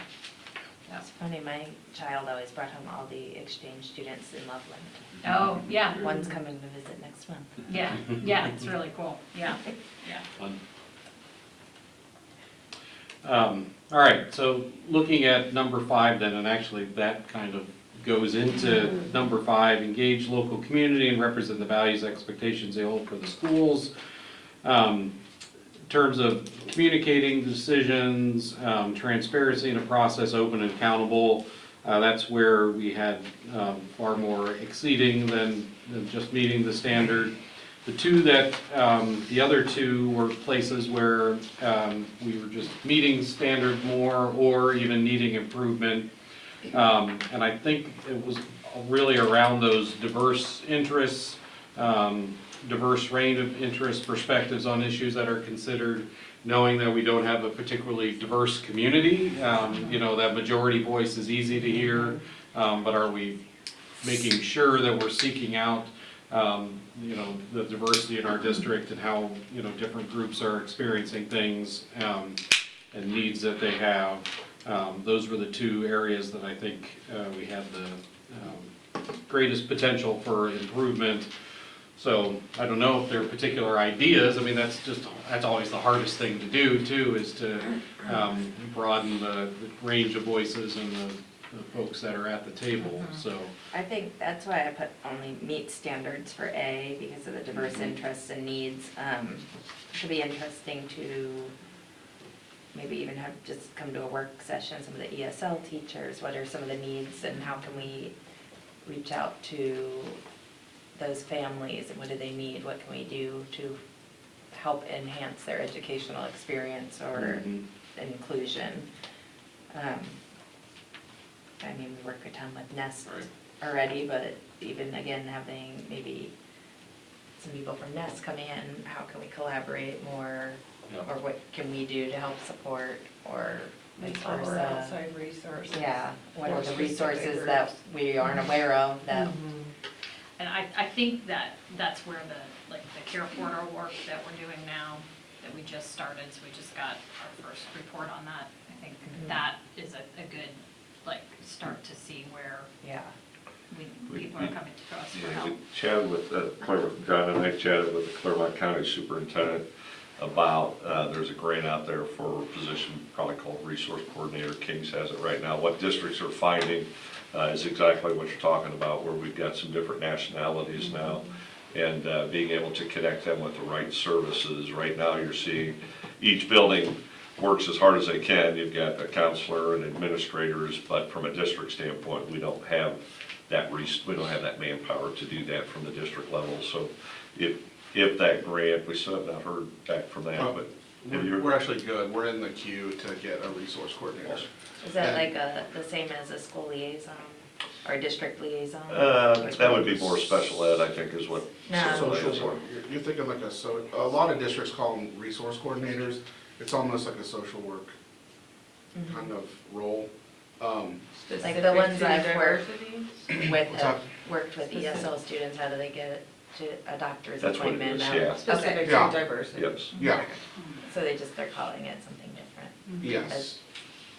It's funny, my child always brought home all the exchange students in Loveland. Oh, yeah, One's coming to visit next month. yeah, it's really cool, yeah. Fun. All right, so looking at number 5 then, and actually that kind of goes into number 5, engage local community and represent the values, expectations they hold for the schools. In terms of communicating decisions, transparency in a process, open and accountable, that's where we had far more exceeding than just meeting the standard. The other two were places where we were just meeting standard more or even needing improvement. And I think it was really around those diverse interests, diverse range of interests, perspectives on issues that are considered, knowing that we don't have a particularly diverse community. That majority voice is easy to hear, but are we making sure that we're seeking out the diversity in our district and how, different groups are experiencing things, and needs that they have. Those were the two areas that I think, we had the greatest potential for improvement. So I don't know if there are particular ideas. I mean, that's always the hardest thing to do too, is to broaden the range of voices and the folks that are at the table, so. I think that's why I put only meet standards for A, because of the diverse interests and needs. It should be interesting to maybe even have just come to a work session, some of the ESL teachers, what are some of the needs and how can we reach out to those families and what do they need, what can we do to help enhance their educational experience or inclusion. I mean, we work a ton with Nest already, but even again, having maybe some people from Nest coming in, how can we collaborate more? Yep. Or what can we do to help support or vice Or versa? outside resources. Yeah, what are the Or resources specific that groups. we aren't aware of that, And I think that's where the care portal work that we're doing now, that we just started, so we just got our first report on that. I think that is a good, start to see where yeah. people are coming to us for Yeah, help. we chatted with John and I chatted with the Claremont County Superintendent about, there's a grant out there for a position probably called Resource Coordinator. Kings has it right now. What districts are finding is exactly what you're talking about, where we've got some different nationalities now, and being able to connect them with the right services. Right now, you're seeing each building works as hard as they can. You've got a counselor and administrators, but from a district standpoint, we don't have that manpower to do that from the district level. So if that grant, we still have not heard back from that, but We're actually good. We're in the queue to get a resource coordinator. Is that the same as a school liaison or a district liaison? that would be more special ed, I think, is what. No. Social work. You're thinking like a lot of districts call them resource coordinators. It's almost like a social work kind of role. Like the ones I've worked Diversity? with, What's that? worked with ESL students, how do they get to a doctor's That's what it appointment? is, Now? yeah. Specific to Yeah. diversity. Yes. Yeah, So they're calling it something different yes. as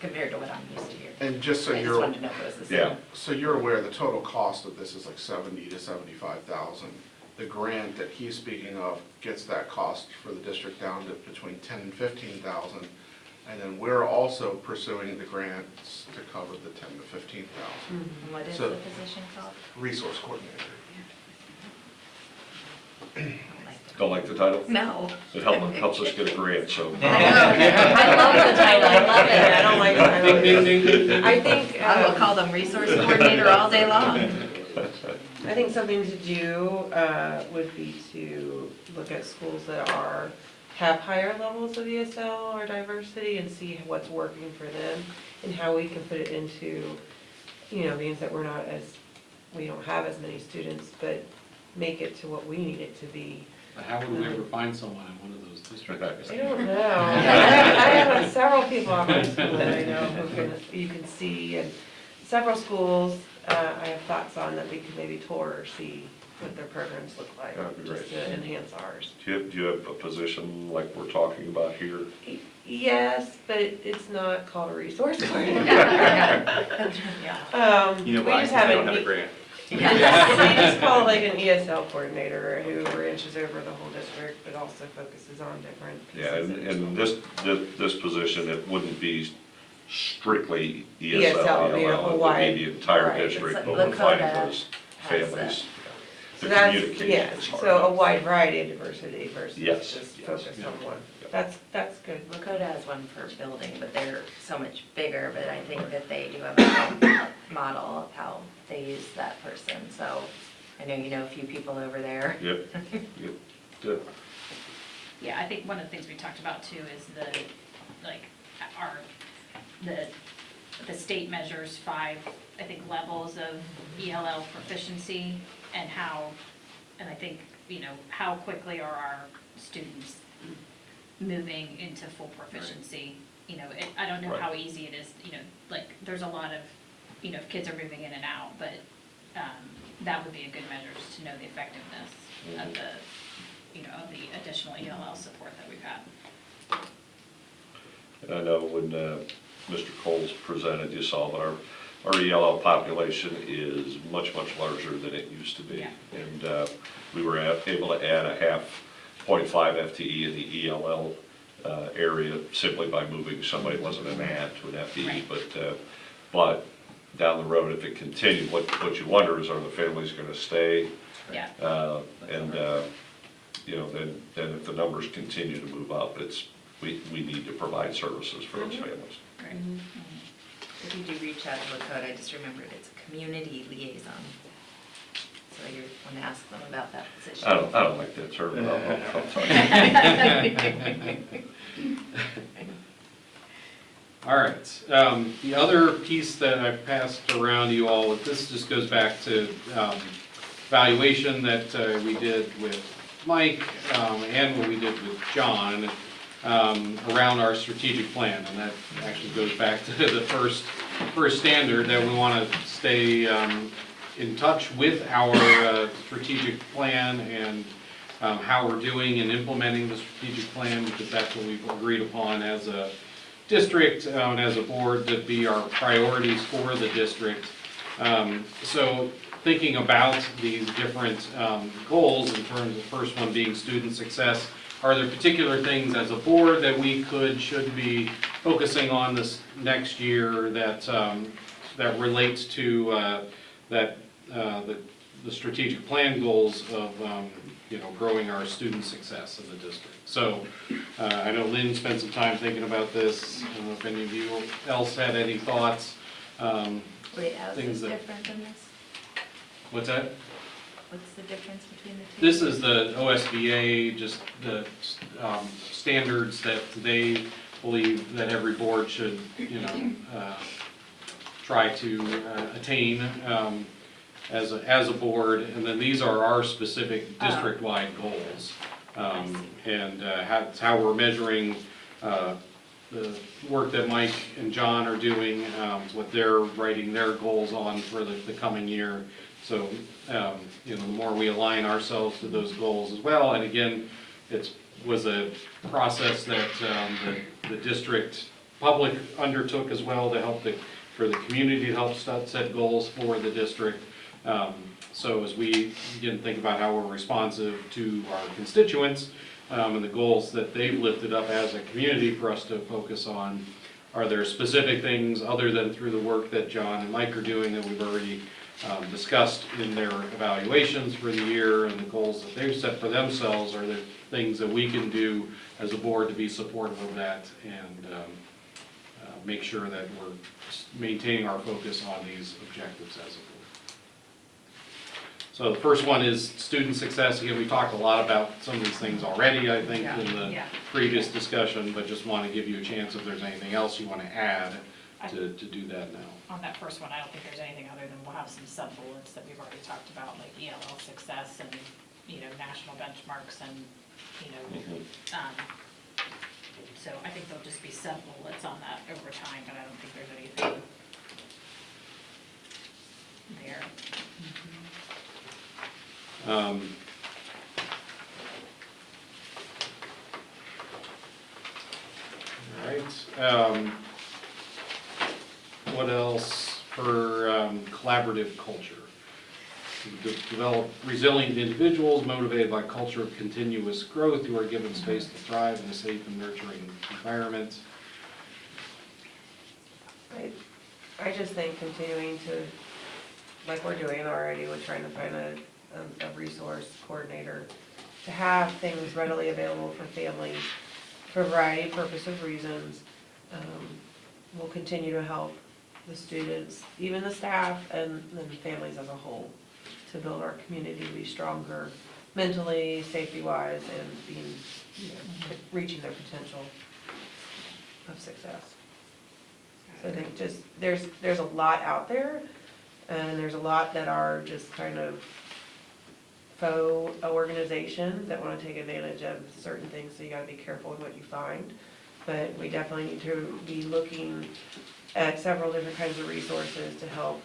compared to what I'm used to here. And just so I just you're, wanted to know if it was the same. Yeah. so you're aware, the total cost of this is like 70 to 75,000. The grant that he's speaking of gets that cost for the district down to between 10 and 15,000. And then we're also pursuing the grants to cover the 10 to 15,000. And what is So- the position called? Resource coordinator. I don't like Don't like the title? it. No. It helps us get a grant, so. I love the title, I love it. I don't like that. Ding, ding, ding. I think, I will call them resource coordinator all day long. I think something to do would be to look at schools that have higher levels of ESL or diversity and see what's working for them and how we can put it into, means that we don't have as many students, but make it to what we need it to be. But how would we ever find someone in one of those districts? I don't know. I have several people on my school that I know you can see, and several schools I have thoughts on that we could maybe tour or see what their programs look like, That'd be just great. to enhance ours. Do you have a position like we're talking about here? Yes, but it's not called a resource coordinator. Yeah. You know We why? just Because they haven't don't have a grant. We just call like an ESL coordinator who ranches over the whole district, but also focuses on different Yeah, pieces. and this position, it wouldn't be strictly ESL, ESL, be a ELL, whole it would wide- be the entire right. district, It's but like we're finding Lakota those has families. So The that's, communication yeah, is hard. so a wide variety of diversity versus Yes, just yes, focused yeah. on one. Yeah. That's good. Lakota has one for building, but they're so much bigger, but I think that they do have a model of how they use that person, so I know you know a few people over there. Yep, yep, good. Yeah, I think one of the things we talked about too is the, like, the state measures 5, I think, levels of ELL proficiency and how, and I think, you know, how quickly are our students moving into full proficiency? You know, I don't know how easy it is, you know, like, there's a lot of, you know, if kids are moving in and out, but that would be a good measure just to know the effectiveness of the, you know, of the additional ELL support that we've had. And I know when Mr. Coles presented, you saw that our ELL population is much, much larger than it used to be. Yeah. And we were able to add a 0.5 FTE in the ELL area simply by moving somebody, it wasn't an add to an FTE, Right. but down the road, if it continued, what you wonder is, are the families gonna stay? Yeah. And, you know, then if the numbers continue to move up, we need to provide services for those families. Right. If you do reach out to Lakota, just remembered it's a community liaison. So you want to ask them about that position. I don't like that term, but I'll talk. All right, the other piece that I've passed around to you all, this just goes back to evaluation that we did with Mike and what we did with John around our strategic plan. And that actually goes back to the first standard, that we want to stay in touch with our strategic plan and how we're doing in implementing the strategic plan, because that's what we've agreed upon as a district and as a board to be our priorities for the district. So thinking about these different goals in terms of the first one being student success, are there particular things as a board that we should be focusing on this next year that that relates to the strategic plan goals of you know, growing our student success in the district? So I know Lynn spent some time thinking about this. I don't know if any of you else had any thoughts. Wait, how is Things this that- different than this? What's that? What's the difference between the two? This is the OSBA, just the standards that they believe that every board should, you know, try to attain as a board. And then these are our specific district-wide goals. And how we're measuring the work that Mike and John are doing, what they're writing their goals on for the coming year. So, you know, the more we align ourselves to those goals as well, and again, was a process that the district public undertook as well to help for the community to help set goals for the district. So as we again think about how we're responsive to our constituents and the goals that they've lifted up as a community for us to focus on, are there specific things other than through the work that John and Mike are doing that we've already discussed in their evaluations for the year and the goals that they've set for themselves? Are there things that we can do as a board to be supportive of that and make sure that we're maintaining our focus on these objectives as a board? So the first one is student success. Again, we talked a lot about some of these things already, I think, in the previous discussion, but just want to give you a chance if there's anything else you want to add to do that now. On that first one, I don't think there's anything other than we'll have some sub-bullets that we've already talked about, like ELL success and, you know, national benchmarks and, you know, so I think there'll just be sub-bullets on that over time, but I don't think there's anything there. All right. What else for collaborative culture? to develop resilient individuals motivated by a culture of continuous growth who are given space to thrive in a safe and nurturing environment. I just think continuing to, like we're doing already, we're trying to find a resource coordinator to have things readily available for families for a variety of purposes, reasons, will continue to help the students, even the staff, and then families as a whole, to build our community to be stronger mentally, safety-wise, and being, reaching their potential of success. So I think just, there's a lot out there, and there's a lot that are just kind of faux organizations that want to take advantage of certain things, so you gotta be careful with what you find. But we definitely need to be looking at several different kinds of resources to help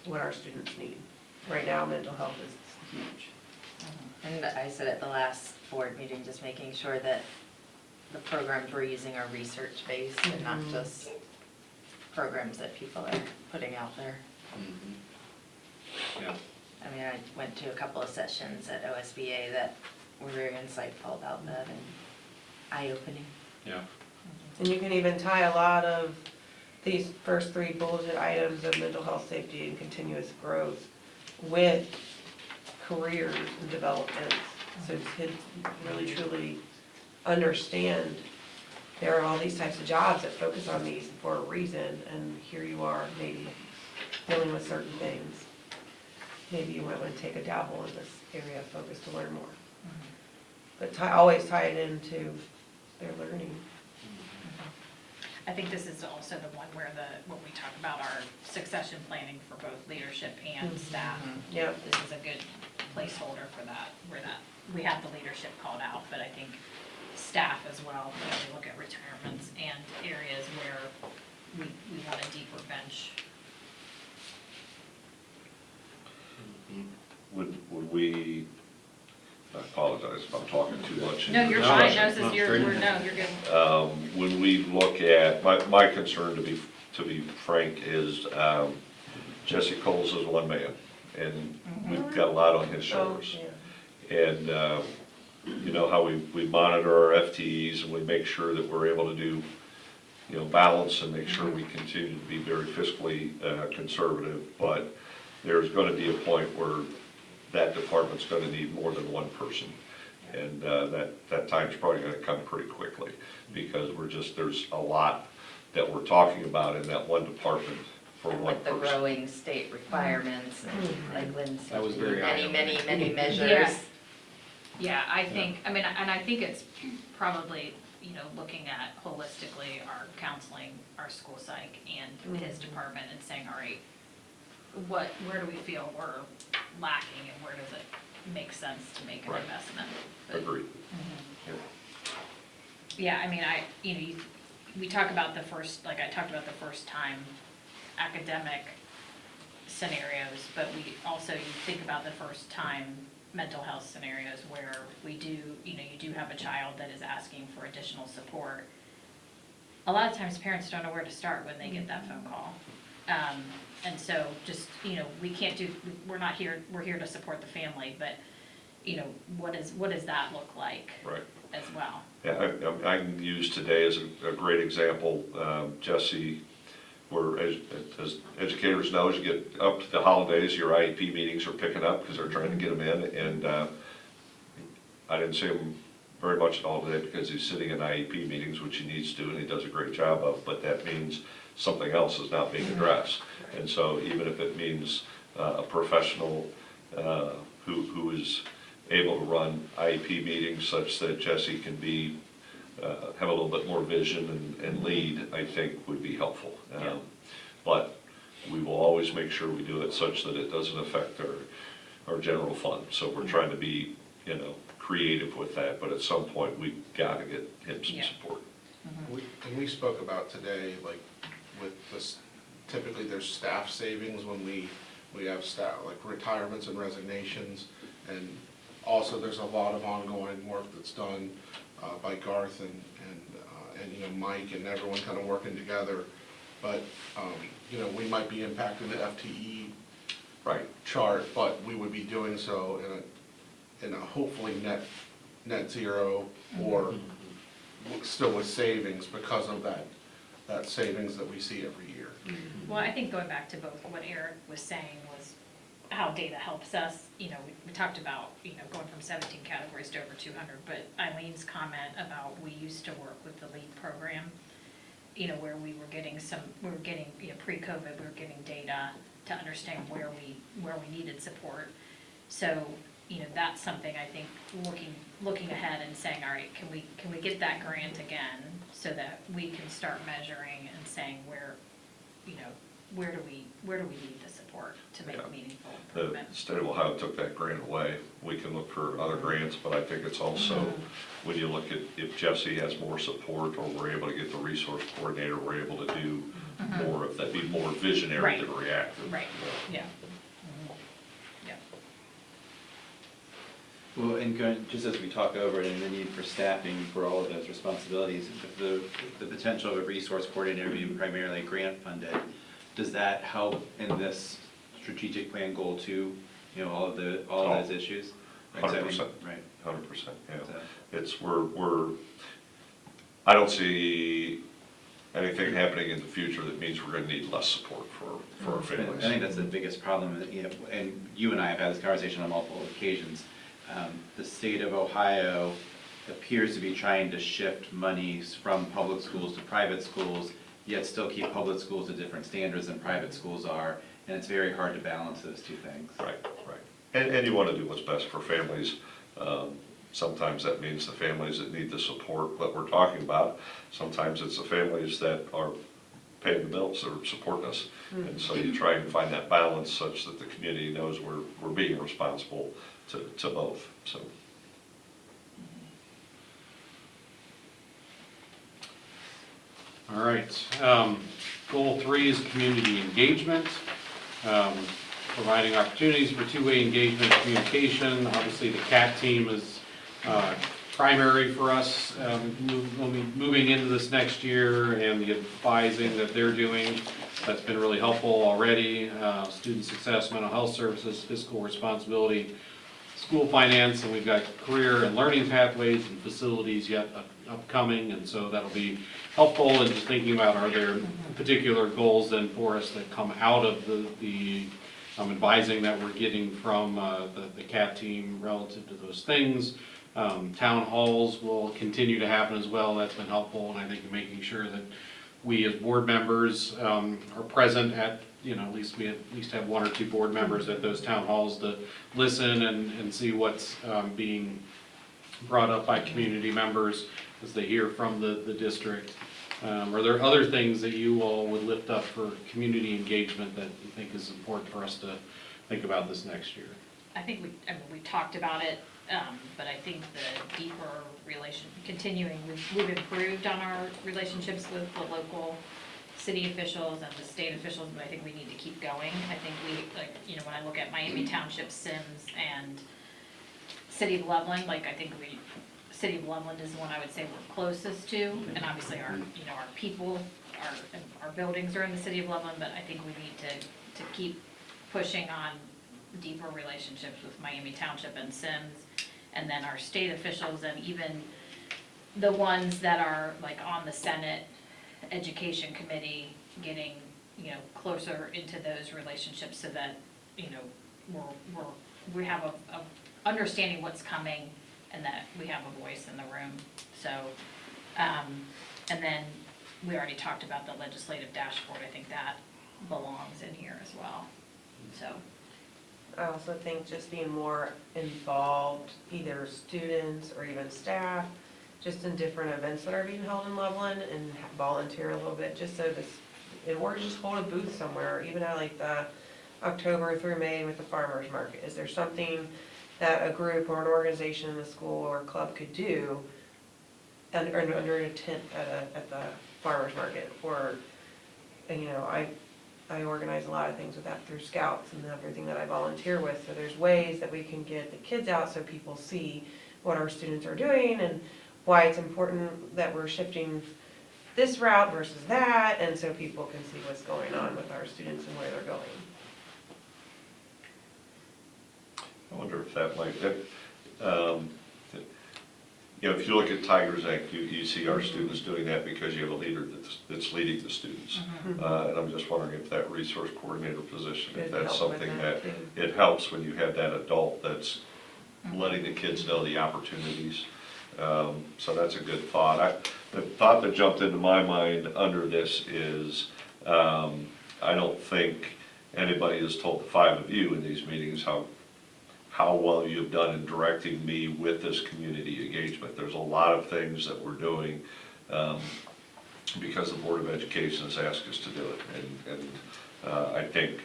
what our students need. Right now, mental health is huge. And I said at the last board meeting, just making sure that the programs we're using are research-based and not just programs that people are putting out there. Yeah. I mean, I went to a couple of sessions at OSBA that were very insightful about that and eye-opening. Yeah. And you can even tie a lot of these first three bulleted items of mental health, safety, and continuous growth with careers and development. So kids really truly understand there are all these types of jobs that focus on these for a reason, and here you are maybe dealing with certain things. Maybe you might want to take a dabble in this area of focus to learn more. But always tie it into their learning. I think this is also the one where when we talk about our succession planning for both leadership and staff. Yep. This is a good placeholder for that, we have the leadership called out, but I think staff as well, when we look at retirements and areas where we want a deeper bench. Would we, I apologize if I'm talking too much. No, you're No, fine, no, no, this is your, straight. you're good. When we look at, my concern, to be frank, is Jesse Coles is one man, and we've got a lot on his shoulders. And you know how we monitor our FTEs, and we make sure that we're able to do, balance and make sure we continue to be very fiscally conservative. But there's gonna be a point where that department's gonna need more than one person. And that time's probably gonna come pretty quickly, because there's a lot that we're talking about in that one department for And one with the person. growing state requirements, and like Lynn said, That was very many measures. Yeah. Yeah, I think, I mean, and I think it's probably, looking at holistically our counseling, our school psych, and his department, and saying, all right, where do we feel we're lacking, and where does it make sense to make an Right. investment? But, Agreed. yeah, I mean, we talk about the first, like I talked about the first time academic scenarios, but we also, you think about the first time mental health scenarios where we do, you do have a child that is asking for additional support. A lot of times parents don't know where to start when they get that phone call. And so just, we can't do, we're not here, we're here to support the family, but, what does that look like? Right. As well? Yeah, I can use today as a great example. Jesse, where as educators know, as you get up to the holidays, your IEP meetings are picking up because they're trying to get them in. And I didn't see him very much at all today because he's sitting in IEP meetings, which he needs to, and he does a great job of, but that means something else is not being addressed. And so even if it means a professional who is able to run IEP meetings such that Jesse can be, have a little bit more vision and lead, I think would be helpful. But we will always make sure we do it such that it doesn't affect our general fund. So we're trying to be, creative with that, but at some point, we've got to get him some support. And we spoke about today, like, with this, typically there's staff savings when we have staff, like retirements and resignations, and also there's a lot of ongoing work that's done by Garth and Mike and everyone kind of working together. But, we might be impacting the FTE Right. chart, but we would be doing so in a hopefully net zero or still with savings because of that savings that we see every year. Well, I think going back to both what Eric was saying was how data helps us, you know, we talked about, you know, going from 17 categories to over 200, but Eileen's comment about we used to work with the LEAD program, you know, where we were getting, you know, pre-COVID, we were getting data to understand where we needed support. So, you know, that's something I think looking ahead and saying, all right, can we get that grant again so that we can start measuring and saying where, you know, where do we need the support to make Yeah. meaningful The improvement? state of Ohio took that grant away. We can look for other grants, but I think it's also, when you look at, if Jesse has more support or we're able to get the resource coordinator, we're able to do more of that, be more visionary than reactive. Right, yeah. Yeah. Well, and just as we talk over it and the need for staffing for all of those responsibilities, the potential of a resource coordinator being primarily grant funded, does that help in this strategic plan goal too? You know, all of those issues? Right, so I mean, 100%. Right. 100%, yeah. So- It's, I don't see anything happening in the future that means we're gonna need less support for our I families. think that's the biggest problem, you know, and you and I have had this conversation on multiple occasions. The state of Ohio appears to be trying to shift monies from public schools to private schools, yet still keep public schools at different standards than private schools are, and it's very hard to balance those two things. Right, right. And you wanna do what's best for families. Sometimes that means the families that need the support that we're talking about. Sometimes it's the families that are paying the bills, that are supporting us. And so you try and find that balance such that the community knows we're being responsible to both, so. All right, goal 3 is community engagement. Providing opportunities for two-way engagement and communication. Obviously, the CAT team is primary for us moving into this next year, and the advising that they're doing, that's been really helpful already. Student success, mental health services, fiscal responsibility, school finance, and we've got career and learning pathways and facilities yet upcoming, and so that'll be helpful in just thinking about, are there particular goals then for us that come out of the advising that we're getting from the CAT team relative to those things. Town halls will continue to happen as well. That's been helpful, and I think making sure that we as board members are present at, you know, we at least have 1 or 2 board members at those town halls to listen and see what's being brought up by community members as they hear from the district. Are there other things that you all would lift up for community engagement that you think is important for us to think about this next year? I think we talked about it, but I think the deeper continuing, we've improved on our relationships with the local city officials and the state officials, but I think we need to keep going. I think you know, when I look at Miami Township, Sims, and City of Loveland, I think City of Loveland is the one I would say we're closest to, and obviously our people, our buildings are in the City of Loveland, but I think we need to keep pushing on deeper relationships with Miami Township and Sims, and then our state officials, and even the ones that are on the Senate Education Committee, getting, closer into those relationships so that, we have a understanding what's coming and that we have a voice in the room. So, and then we already talked about the legislative dashboard. I think that belongs in here as well, so. I also think just being more involved, either students or even staff, just in different events that are being held in Loveland, and volunteer a little bit, just so this, or just hold a booth somewhere, even at the October through May with the farmer's market. Is there something that a group or an organization in the school or club could do under a tent at the farmer's market? Or, I organize a lot of things with that through Scouts and everything that I volunteer with. So there's ways that we can get the kids out so people see what our students are doing and why it's important that we're shifting this route versus that, and so people can see what's going on with our students and where they're going. I wonder if that might, you know, if you look at Tigers Inc., you see our students doing that because you have a leader that's leading the students. And I'm just wondering if that resource coordinator position, if Could that's help with something that, that, too. it helps when you have that adult that's letting the kids know the opportunities. So that's a good thought. The thought that jumped into my mind under this is, I don't think anybody has told the five of you in these meetings how well you've done in directing me with this community engagement. There's a lot of things that we're doing because the Board of Education has asked us to do it. And I think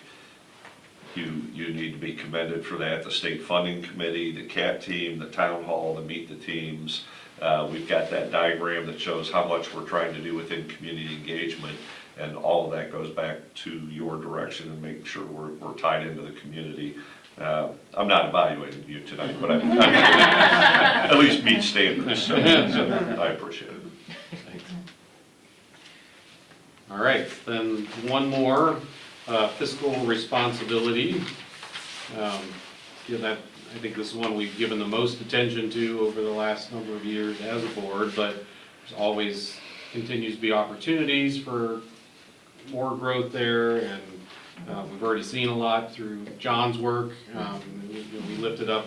you need to be commended for that. The state funding committee, the CAT team, the town hall, the meet the teams. We've got that diagram that shows how much we're trying to do within community engagement. And all of that goes back to your direction and making sure we're tied into the community. I'm not evaluating you tonight, but I at least meet standards, so I appreciate it. All right, then one more, fiscal responsibility. That, I think this is one we've given the most attention to over the last number of years as a board, but there's always continues to be opportunities for more growth there, and we've already seen a lot through John's work. We lifted up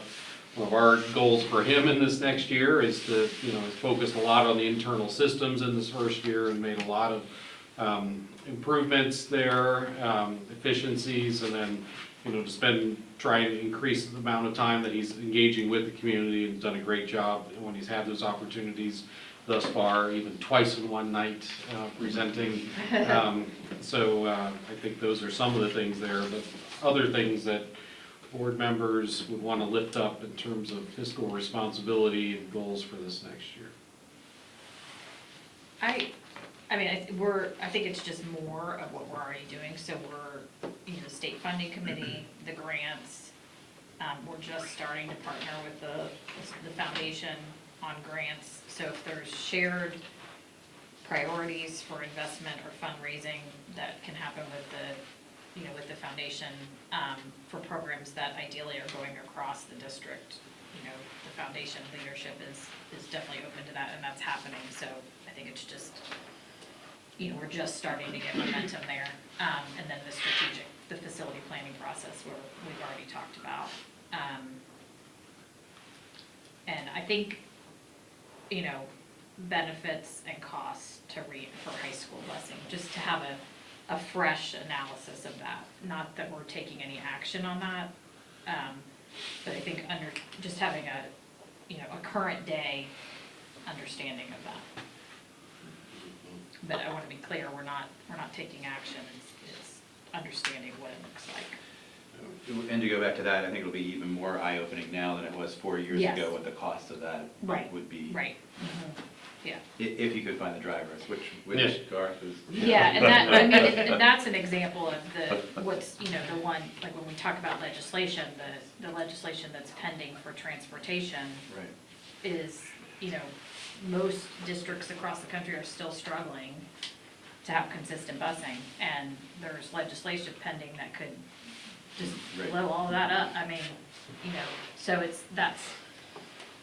one of our goals for him in this next year is to, has focused a lot on the internal systems in this first year and made a lot of improvements there, efficiencies, and then, to try and increase the amount of time that he's engaging with the community, and done a great job when he's had those opportunities thus far, even twice in one night presenting. So I think those are some of the things there, but other things that board members would want to lift up in terms of fiscal responsibility and goals for this next year. I think it's just more of what we're already doing, so we're, the state funding committee, the grants, we're just starting to partner with the foundation on grants, so if there's shared priorities for investment or fundraising that can happen with the foundation, for programs that ideally are going across the district, the foundation leadership is definitely open to that, and that's happening, so I think it's just, we're just starting to get momentum there. And then the facility planning process where we've already talked about. And I think, benefits and costs for high school busing, just to have a fresh analysis of that. Not that we're taking any action on that, but I think just having a current day understanding of that. But I want to be clear, we're not taking action, it's understanding what it looks like. And to go back to that, I think it'll be even more eye-opening now than it was 4 years Yes. ago, what the cost of that Right. would be. Right, yeah. If you could find the drivers, which Yeah. Garth is. Yeah, and that's an example of what's, the one, like when we talk about legislation, the legislation that's pending for transportation Right. is, most districts across the country are still struggling to have consistent busing, and there's legislation pending that could just Right. blow all that up. So that's,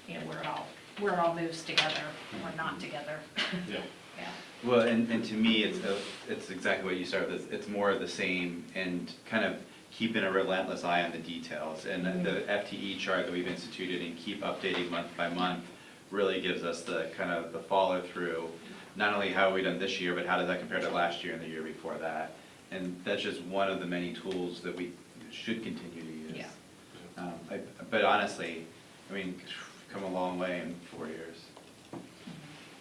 where it all moves together, or not together. Yeah. Yeah. Well, and to me, it's exactly what you started with. It's more of the same and kind of keeping a relentless eye on the details. And the FTE chart that we've instituted and keep updating month by month really gives us the kind of the follow through, not only how have we done this year, but how does that compare to last year and the year before that. And that's just one of the many tools that we should continue to use. Yeah. But honestly, come a long way in 4 years. I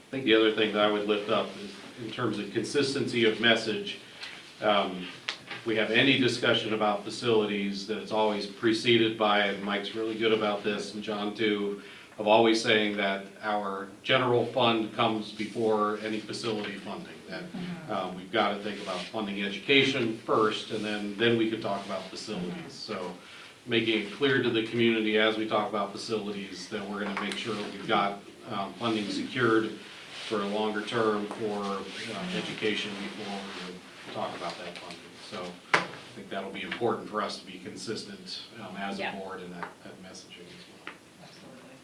think the other thing that I would lift up is in terms of consistency of message. If we have any discussion about facilities, that it's always preceded by, and Mike's really good about this, and John too, of always saying that our general fund comes before any facility funding. That we've got to think about funding education first, and then we could talk about facilities. So making it clear to the community as we talk about facilities that we're going to make sure that we've got funding secured for a longer term for education before we talk about that funding. So I think that'll be important for us to be consistent as a Yeah. board in that messaging as well. Absolutely.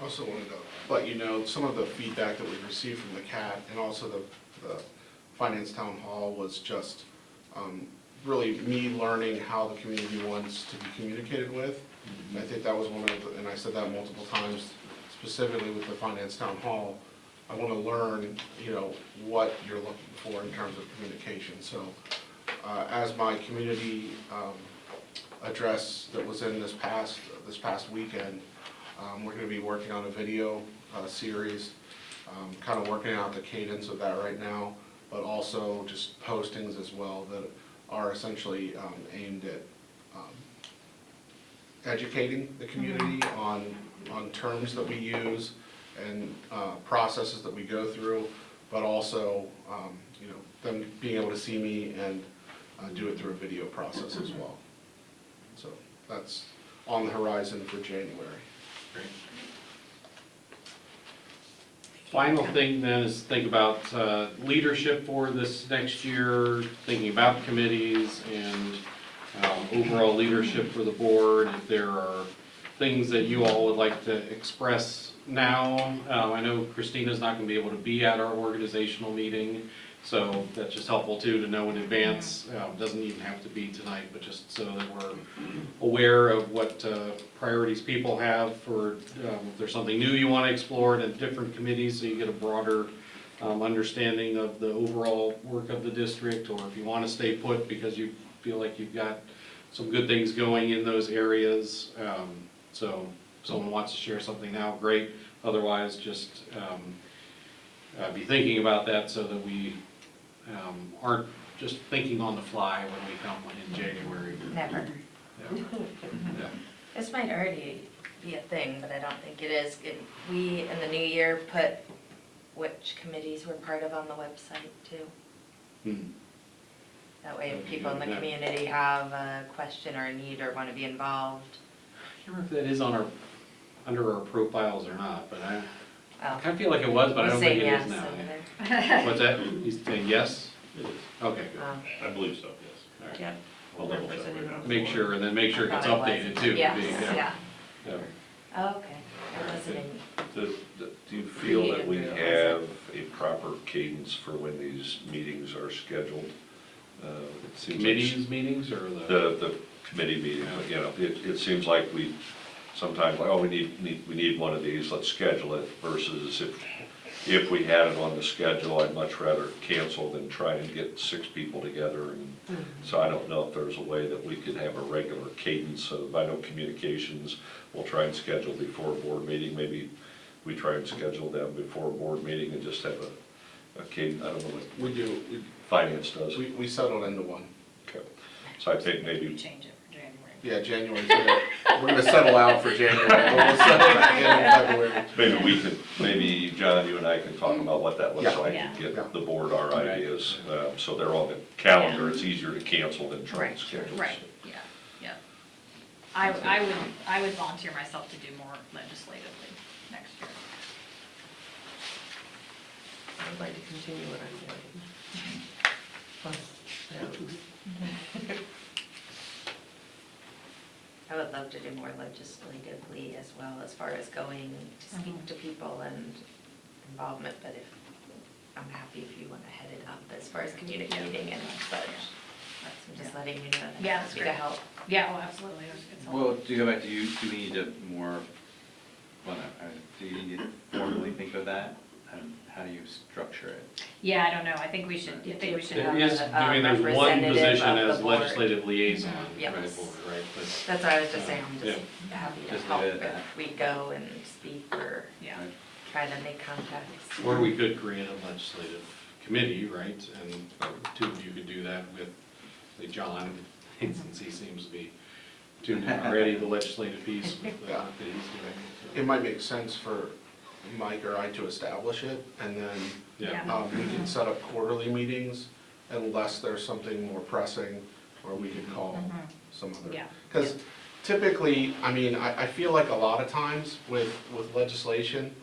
Also wanted to let you know, some of the feedback that we've received from the CAT and also the Finance Town Hall was just really me learning how the community wants to be communicated with. And I think that was one of the, and I said that multiple times, specifically with the Finance Town Hall, I want to learn, you know, what you're looking for in terms of communication. So as my community address that was in this past weekend, we're going to be working on a video series, kind of working out the cadence of that right now, but also just postings as well that are essentially aimed at educating the community on terms that we use and processes that we go through, but also, you know, them being able to see me and do it through a video process as well. So that's on the horizon for January. Great. Final thing then is think about leadership for this next year, thinking about committees and overall leadership for the board. If there are things that you all would like to express now, I know Christina's not going to be able to be at our organizational meeting, so that's just helpful too to know in advance. Doesn't even have to be tonight, but just so that we're aware of what priorities people have for, if there's something new you want to explore in different committees, so you get a broader understanding of the overall work of the district, or if you want to stay put because you feel like you've got some good things going in those areas. So if someone wants to share something now, great. Otherwise, just be thinking about that so that we aren't just thinking on the fly when we come in January. Never. Yeah. Yeah. This might already be a thing, but I don't think it is. We, in the new year, put which committees we're part of on the website too. Hmm. That way, if people in the community have a question or a need or want to be involved. I can't remember if that is on under our profiles or not, but I Well, kind of feel like it was, but I don't say think it yes is now. over there. What's that? He's saying yes? It is. Okay, good. I believe so, yes. All right. Yep. I'll double check right now. Make sure, and then make sure it gets Probably updated was. too. Yes, Yeah. yeah. Yeah. Oh, okay. I wasn't in. Do you feel that we have a proper cadence for when these meetings are scheduled? It seems like Committees meetings or the? the committee meeting, you know, it seems like we sometimes, like, oh, we need one of these, let's schedule it, versus if we had it on the schedule, I'd much rather cancel than try and get 6 people together. And so I don't know if there's a way that we could have a regular cadence of, I know communications, we'll try and schedule before a board meeting, maybe we try and schedule them before a board meeting and just have a cadence, I don't know what We do, finance does. we settled into one. Okay. So I think maybe, Change it for January. Yeah, January's gonna, we're gonna settle out for January, but we'll settle back in February. maybe we could, maybe John, you and I can talk about what that looks Yeah. like Yeah. and get Yeah. the board our ideas. So they're on the calendar, it's easier to cancel than try and Right, schedule. right, yeah, yeah. I would volunteer myself to do more legislatively next year. I'd like to continue what I'm doing. Plus, I would love to do more legislatively as well, as far as going to speak to people and involvement, but if, I'm happy if you want to head it up as far as communicating and such. I'm just letting you know that I'm Yeah, that's happy to great. help. Yeah, well, absolutely, it's helpful. Well, to go back to you, do we need to more, do you need to formally think of that? How do you structure it? Yeah, I don't know, I think we should, You I think we do. should There have, is, a I mean, there's one representative position of the as board. legislative liaison Yes. by the board, right? But That's what I was just saying, I'm just happy to Just help leave it at if we go and speak or yeah. Right. try to make contacts. Or we could create a legislative committee, right? And 2 of you could do that with, say, John, since he seems to be tuned in already, the legislative piece with the work that he's doing. It might make sense for Mike or I to establish it, and then Yeah. we can set up quarterly meetings unless there's something more pressing, or we could call some other. Yeah. Because typically, I mean, I feel like a lot of times with legislation,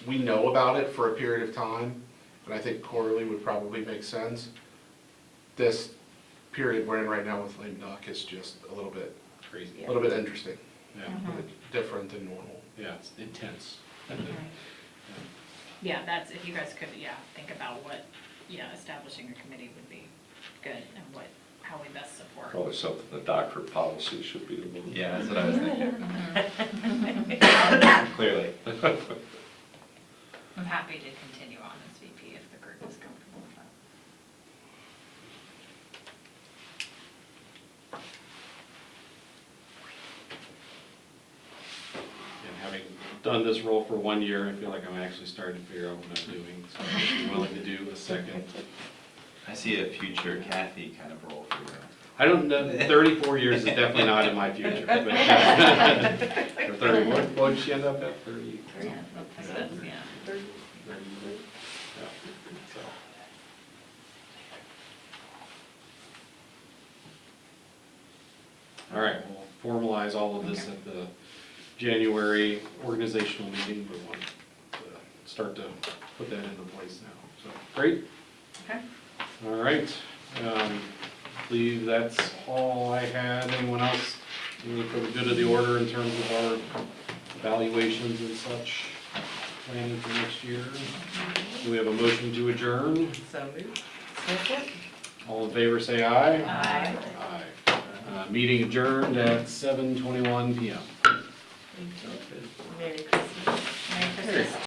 we know about it for a period of time, and I think quarterly would probably make sense. This period we're in right now with lame duck is just a little bit Crazy. interesting, Yeah, a little bit different than normal. yeah, it's intense. Yeah, that's, if you guys could, think about what, establishing a committee would be good and how we best support. Probably something the doctorate policy should be the one. Yeah, that's what I was thinking. Clearly. I'm happy to continue on as VP if the group is comfortable with that. And having done this role for 1 year, I feel like I'm actually starting to figure out what I'm doing, so I'm willing to do a second. I see a future Kathy kind of role for you. I don't know, 34 years is definitely not in my future, but, or 30, what did she end up at, 30? Yeah, that's good, yeah. 30, yeah, so. All right, we'll formalize all of this at the January organizational meeting, but want to start to put that into place now, so, great. Okay. All right, I believe that's all I had. Anyone else, for the good of the order in terms of our evaluations and such, planning for next year? Do we have a motion to adjourn? So moved. All in favor, say aye. Aye. Aye. Meeting adjourned at 7:21 PM. Merry Christmas. Merry Christmas.